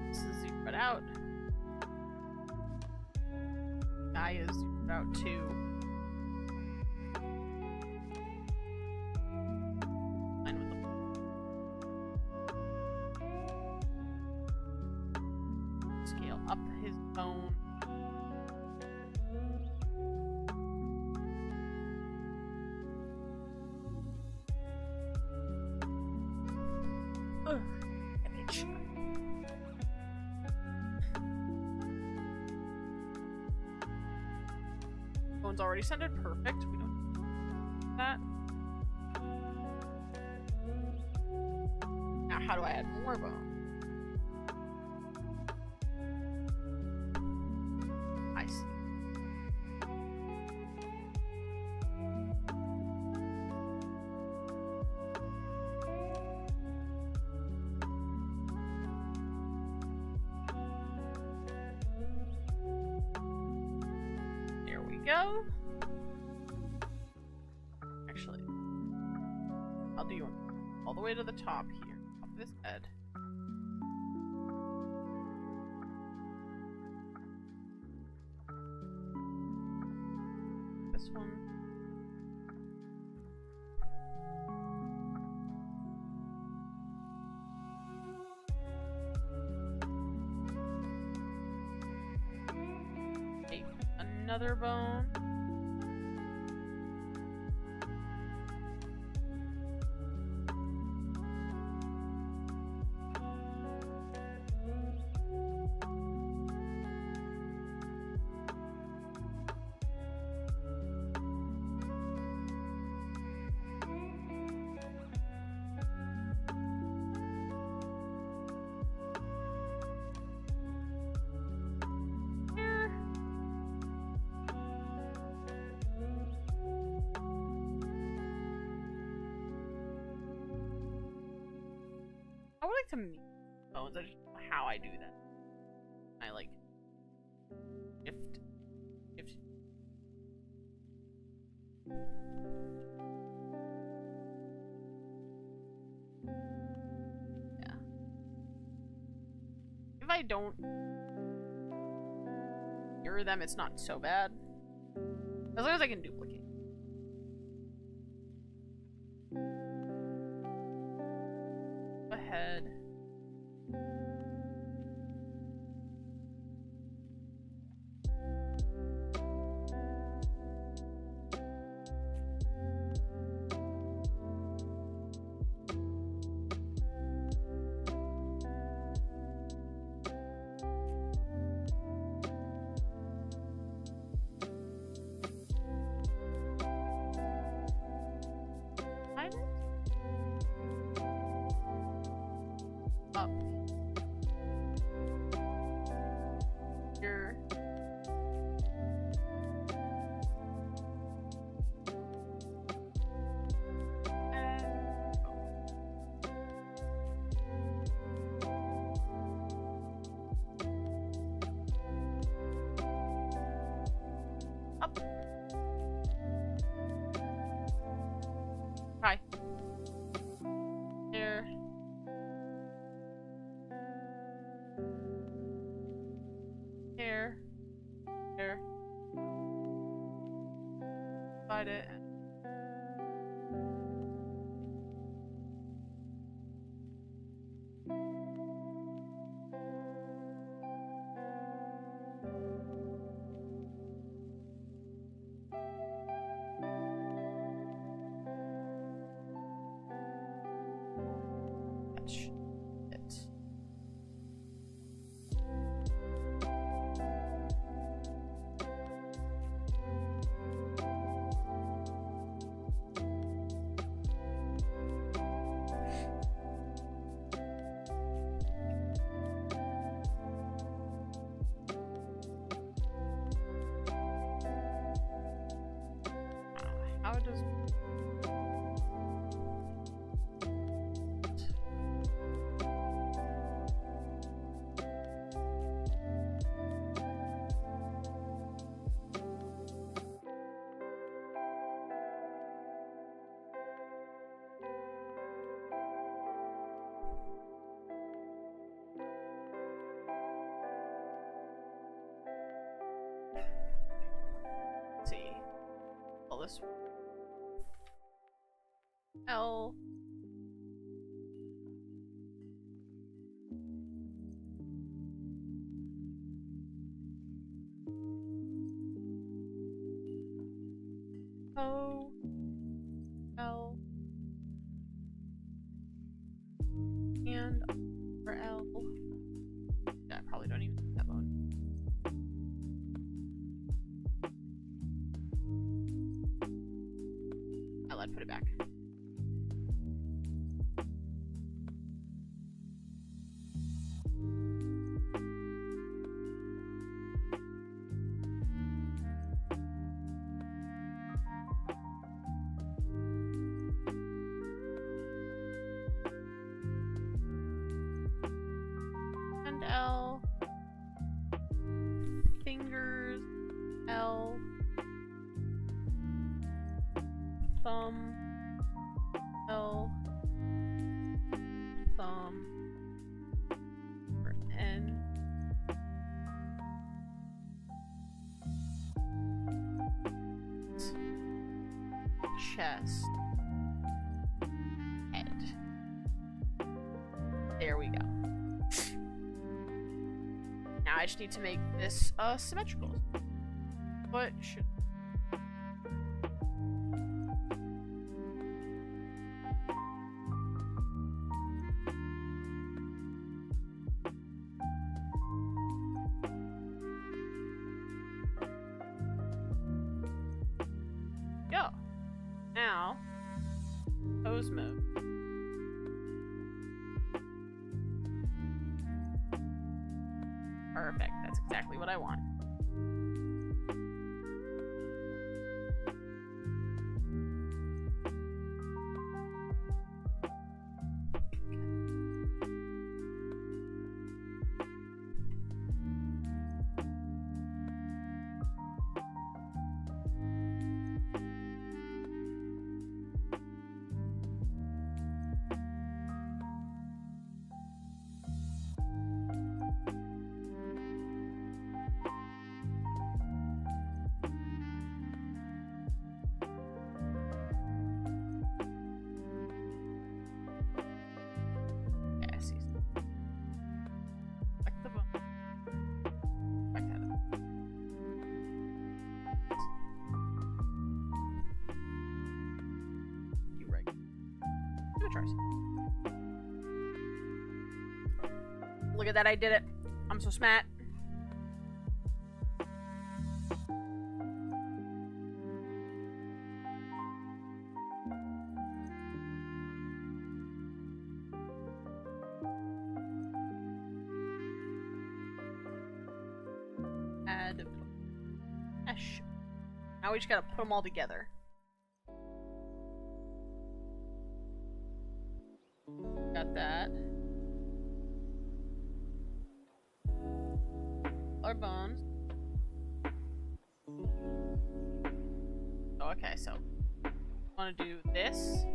This is zoomed out. Guy is zoomed out too. Scale up his bone. Ugh, image. Bone's already centered. Perfect. We don't need that. Now, how do I add more bone? I see. There we go. Actually, I'll do one all the way to the top here, top of this head. This one. Okay, another bone. I would like to meet bones. I just don't know how I do that. I like shift. Yeah. If I don't mirror them, it's not so bad. As long as I can duplicate. Here. Here. Find it. How does... Let's see. All this L. O. L. And for L. Yeah, I probably don't even need that bone. I'd put it back. And L. Fingers. L. Thumb. L. Thumb. For N. Chest. Head. There we go. Now I just need to make this symmetrical. What should... Go. Now, pose mode. Perfect. That's exactly what I want. Look at that, I did it. I'm so smart. Add mesh. Now we just gotta put them all together. Got that. Our bones. Oh, okay, so I want to do this.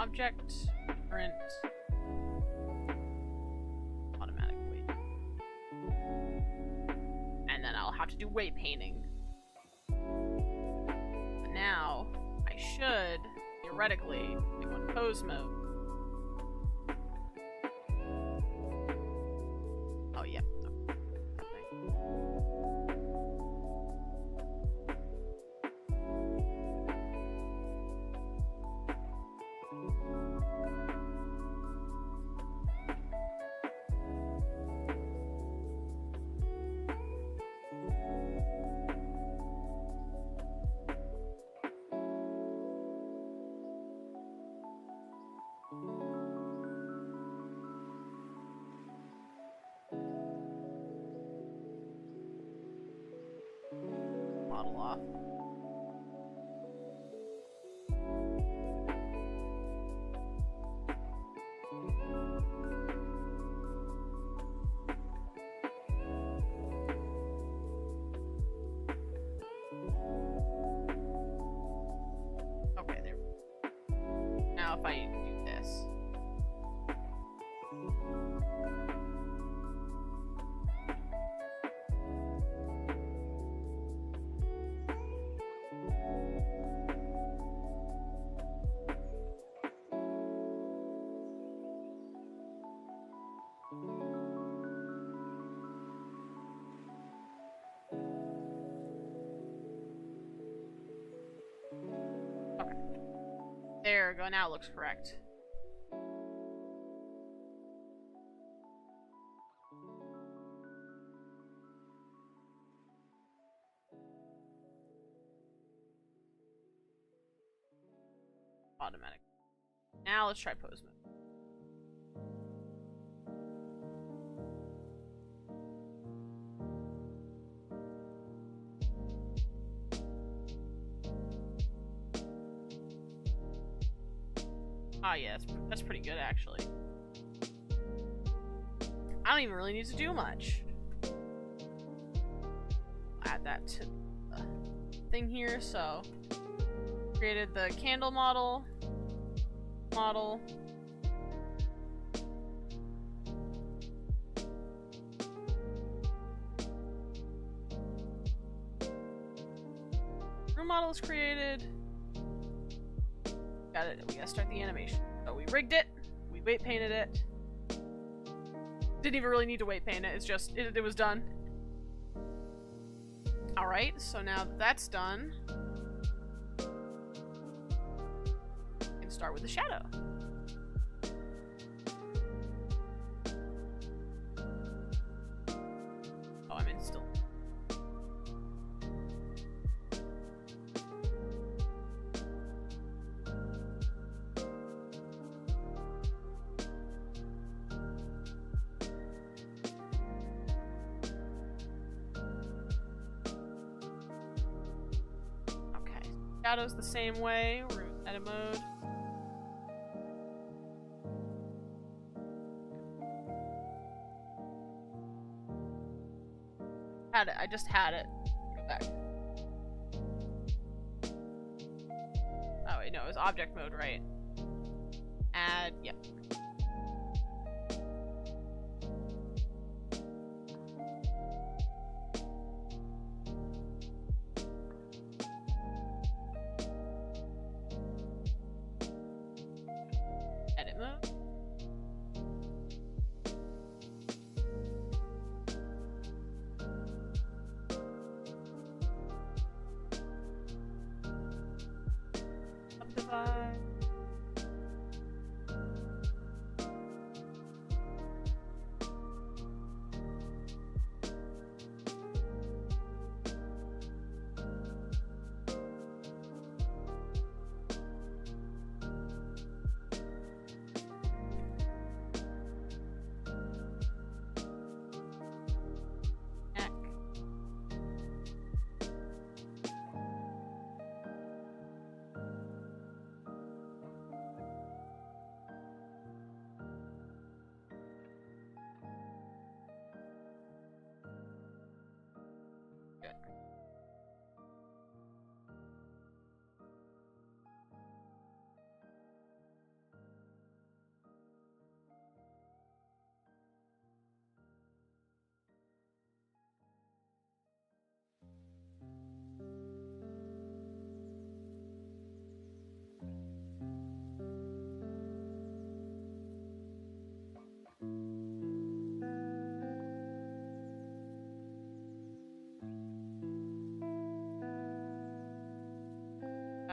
Object, current, automatic weight. And then I'll have to do weight painting. But now, I should, theoretically, go into pose mode. Oh, yeah. Model off. Okay, there. Now if I do this. Okay. There we go, now it looks correct. Automatic. Now let's try pose mode. Ah, yes, that's pretty good actually. I don't even really need to do much. Add that to the thing here. So, created the candle model. Room model is created. Got it. We gotta start the animation. So we rigged it. We weight painted it. Didn't even really need to weight paint it. It's just it was done. All right. So now that that's done, we can start with the shadow. Oh, I'm in still. Shadows the same way. We're in edit mode. Had it. I just had it. Go back. Oh wait, no, it was object mode, right? Add. Yep.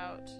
out.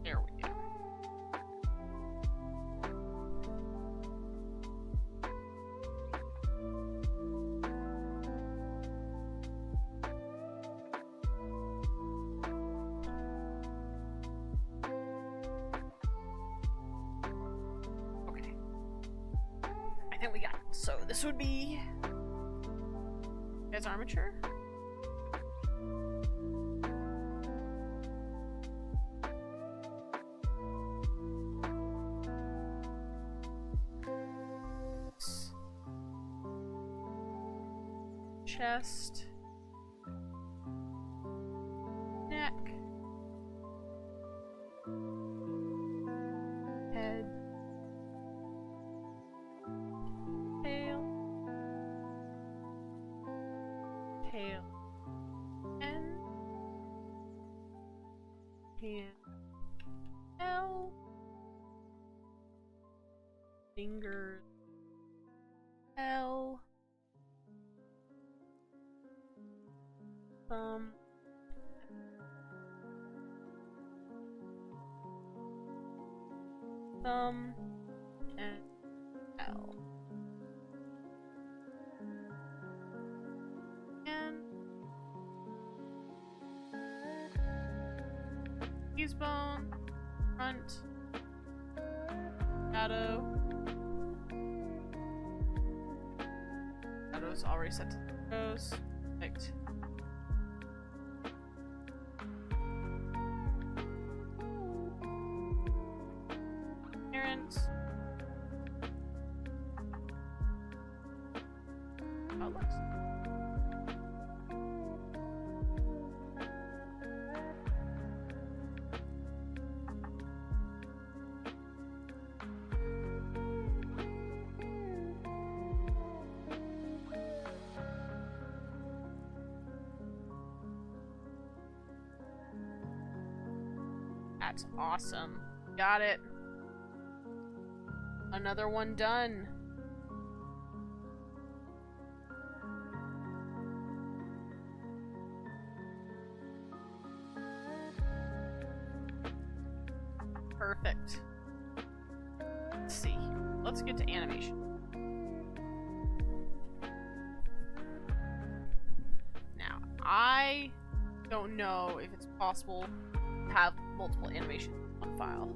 There we go. Okay. I think we got it. So this would be as armature. Chest, neck, head, tail, and hand, L, fingers, L, thumb, and L. And use bone, front, shadow. Shadow's already set to the nose. Perfect. Appearance. Oh, looks. That's awesome. Got it. Another one done. Perfect. Let's see. Let's get to animation. Now, I don't know if it's possible to have multiple animations on file.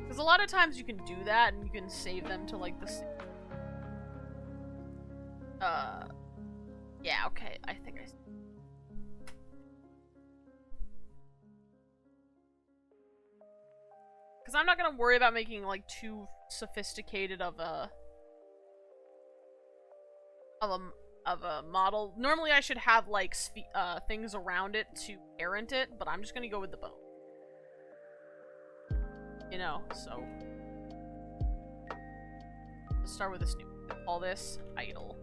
Because a lot of times you can do that and you can save them to like the yeah, okay, I think I see. Because I'm not gonna worry about making, like, too sophisticated of a model. Normally I should have, like, things around it to parent it, but I'm just gonna go with the bone. You know, so... Let's start with this new... Call this idle.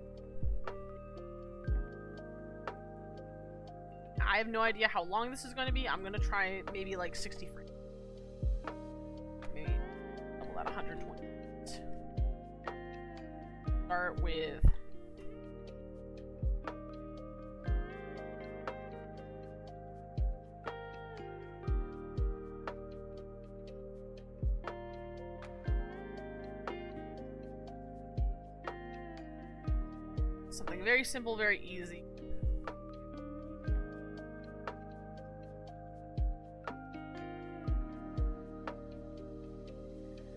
I have no idea how long this is going to be. I'm going to try maybe like 60 frames. Maybe double that, 120. Start with... something very simple, very easy.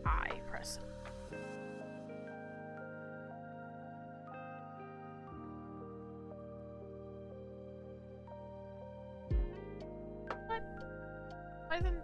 I press. What? Why isn't...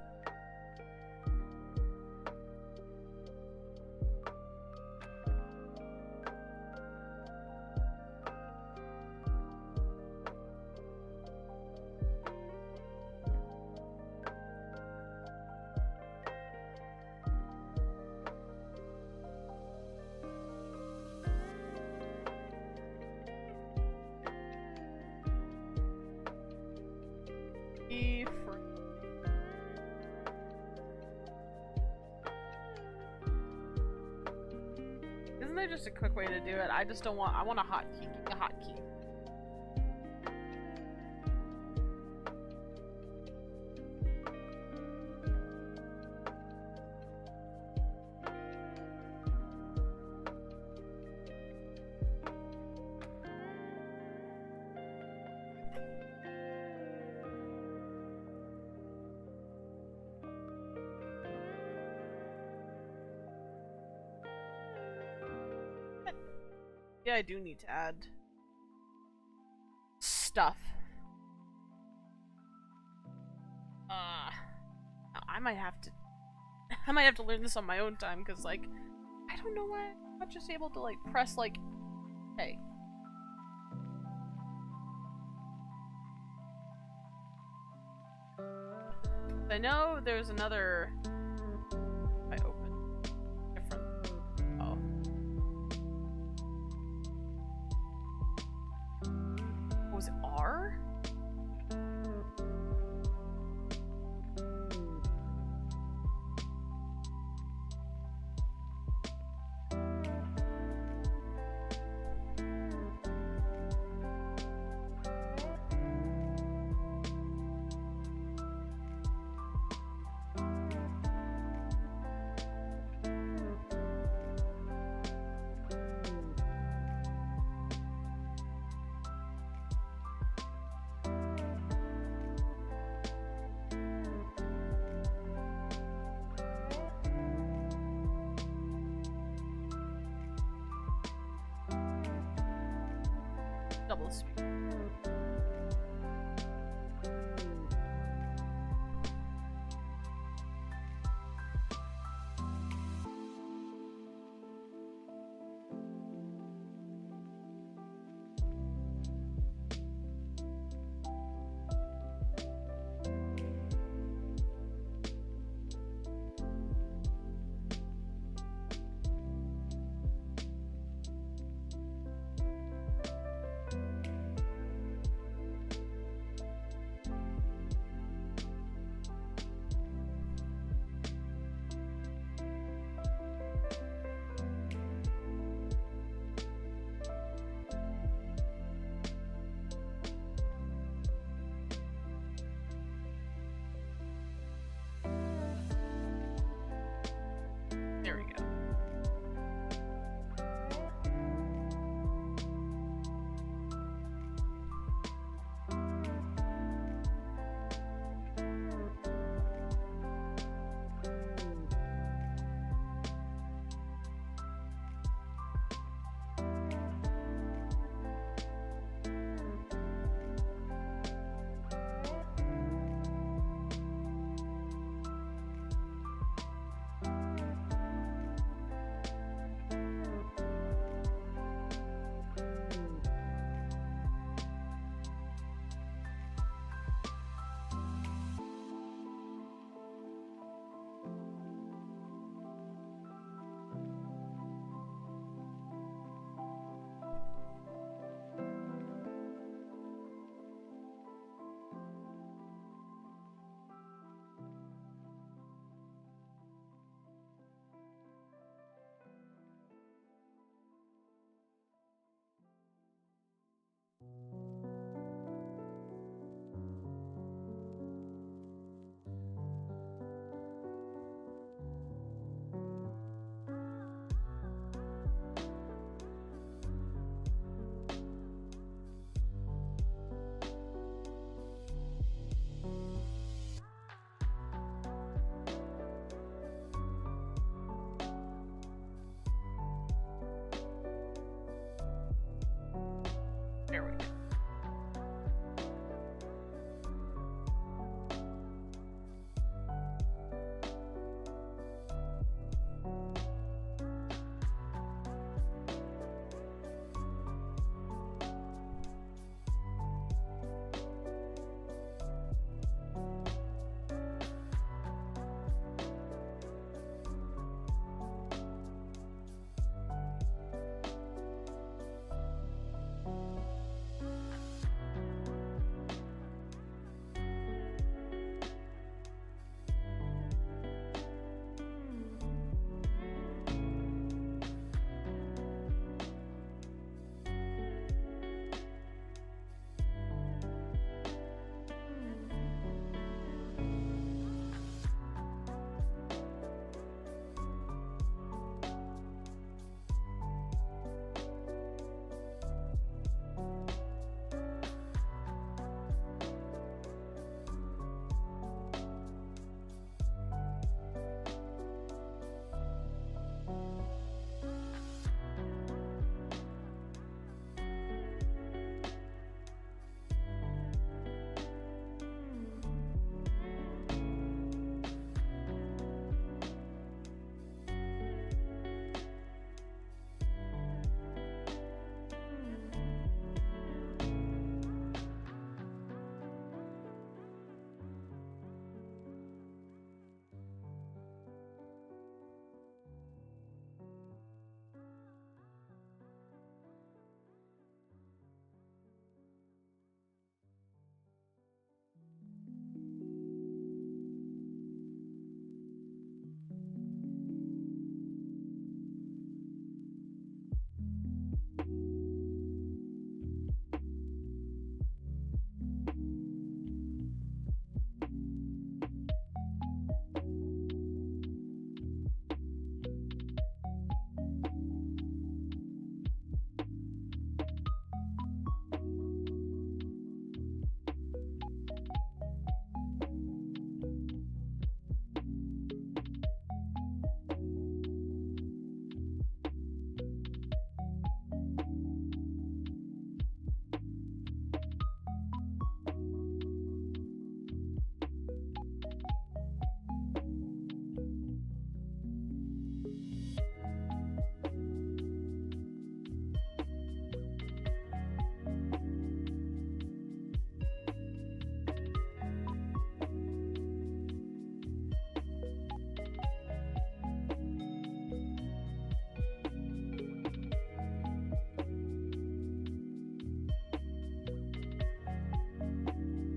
Isn't there just a quick way to do it? I just don't want... I want a hotkey. Give me a hotkey. Yeah, I do need to add stuff. I might have to learn this on my own time, because, like, I don't know why I'm not just able to, like, press, like, hey. I know there's another... I open different... Oh. Was it R? Double speed. There we go.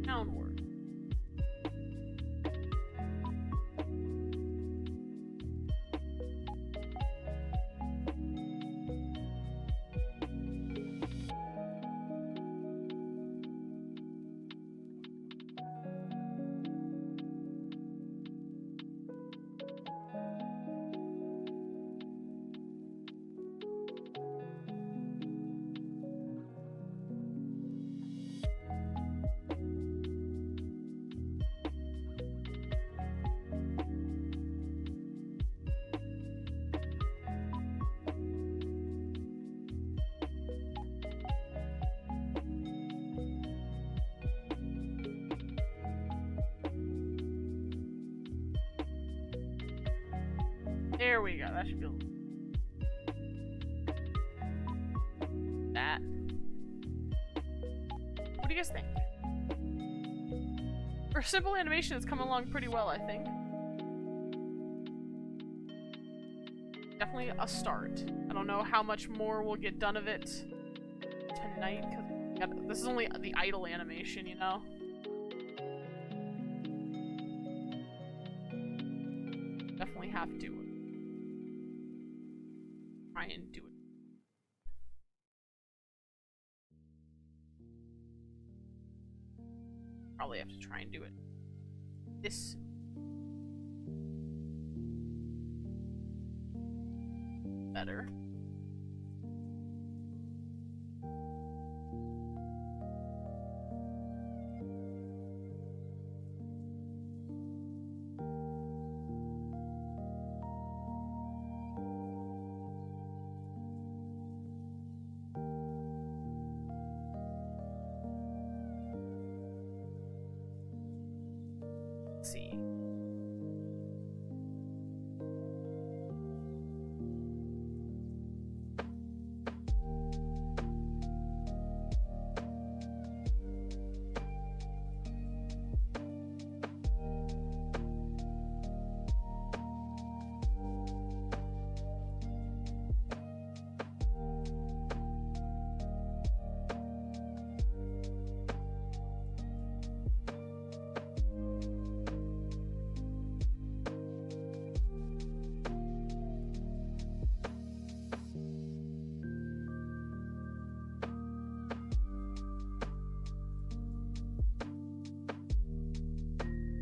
Downward. There we go. That should be that. What do you guys think? For simple animation, it's come along pretty well, I think. Definitely a start. I don't know how much more we'll get done of it tonight, because this is only the idle animation, you know? Definitely have to try and do it. Probably have to try and do it this better. Let's see.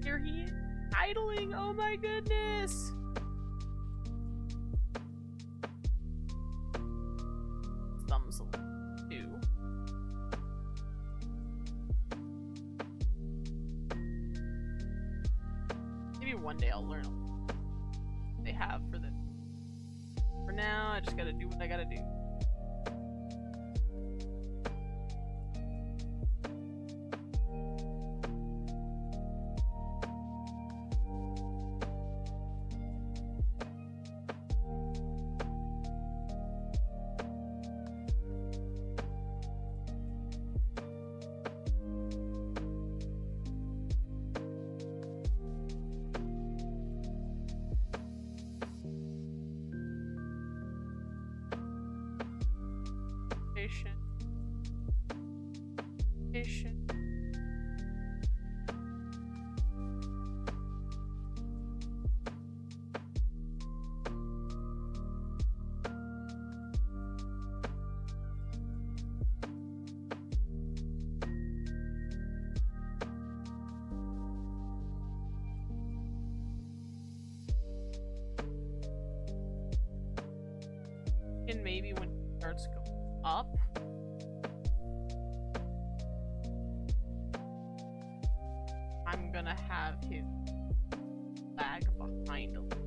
Here he is, idling. Oh my goodness. Thumbs too. Maybe one day I'll learn what they have for this. For now, I just gotta do what I gotta do. Patient. And maybe when it starts going up, I'm gonna have him lag behind a little.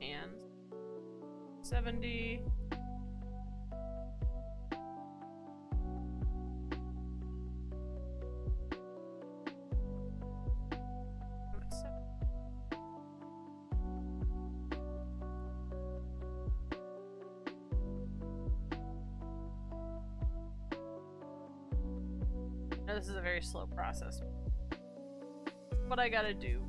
And 70. Now this is a very slow process. What I gotta do.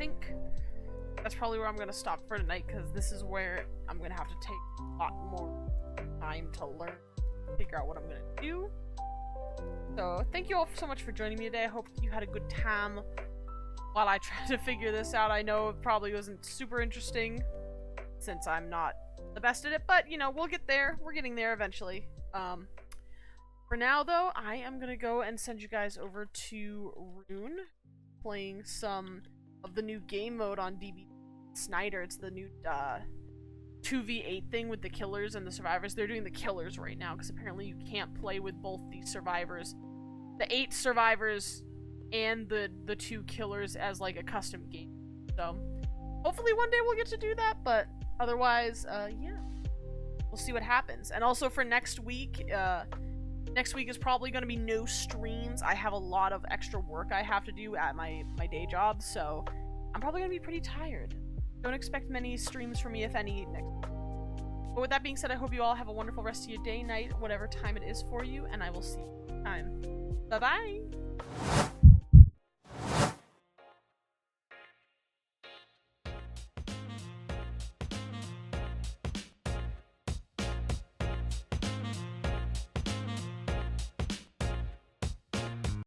think that's probably where I'm gonna stop for tonight, because this is where I'm gonna have to take a lot more time to learn, figure out what I'm gonna do. So thank you all so much for joining me today. I hope you had a good time while I tried to figure this out. I know it probably wasn't super interesting since I'm not the best at it, but you know, we'll get there. We're getting there eventually. For now though, I am gonna go and send you guys over to Rune, playing some of the new game mode on DB Snyder. It's the new 2v8 thing with the killers and the survivors. They're doing the killers right now because apparently you can't play with both the survivors, the 8 survivors and the 2 killers as like a custom game. So hopefully one day we'll get to do that, but otherwise yeah, we'll see what happens. And also for next week is probably going to be no streams. I have a lot of extra work I have to do at my day job, so I'm probably going to be pretty tired. Don't expect many streams from me, if any, next week. But with that being said, I hope you all have a wonderful rest of your day, night, whatever time it is for you, and I will see you next time. Bye-bye!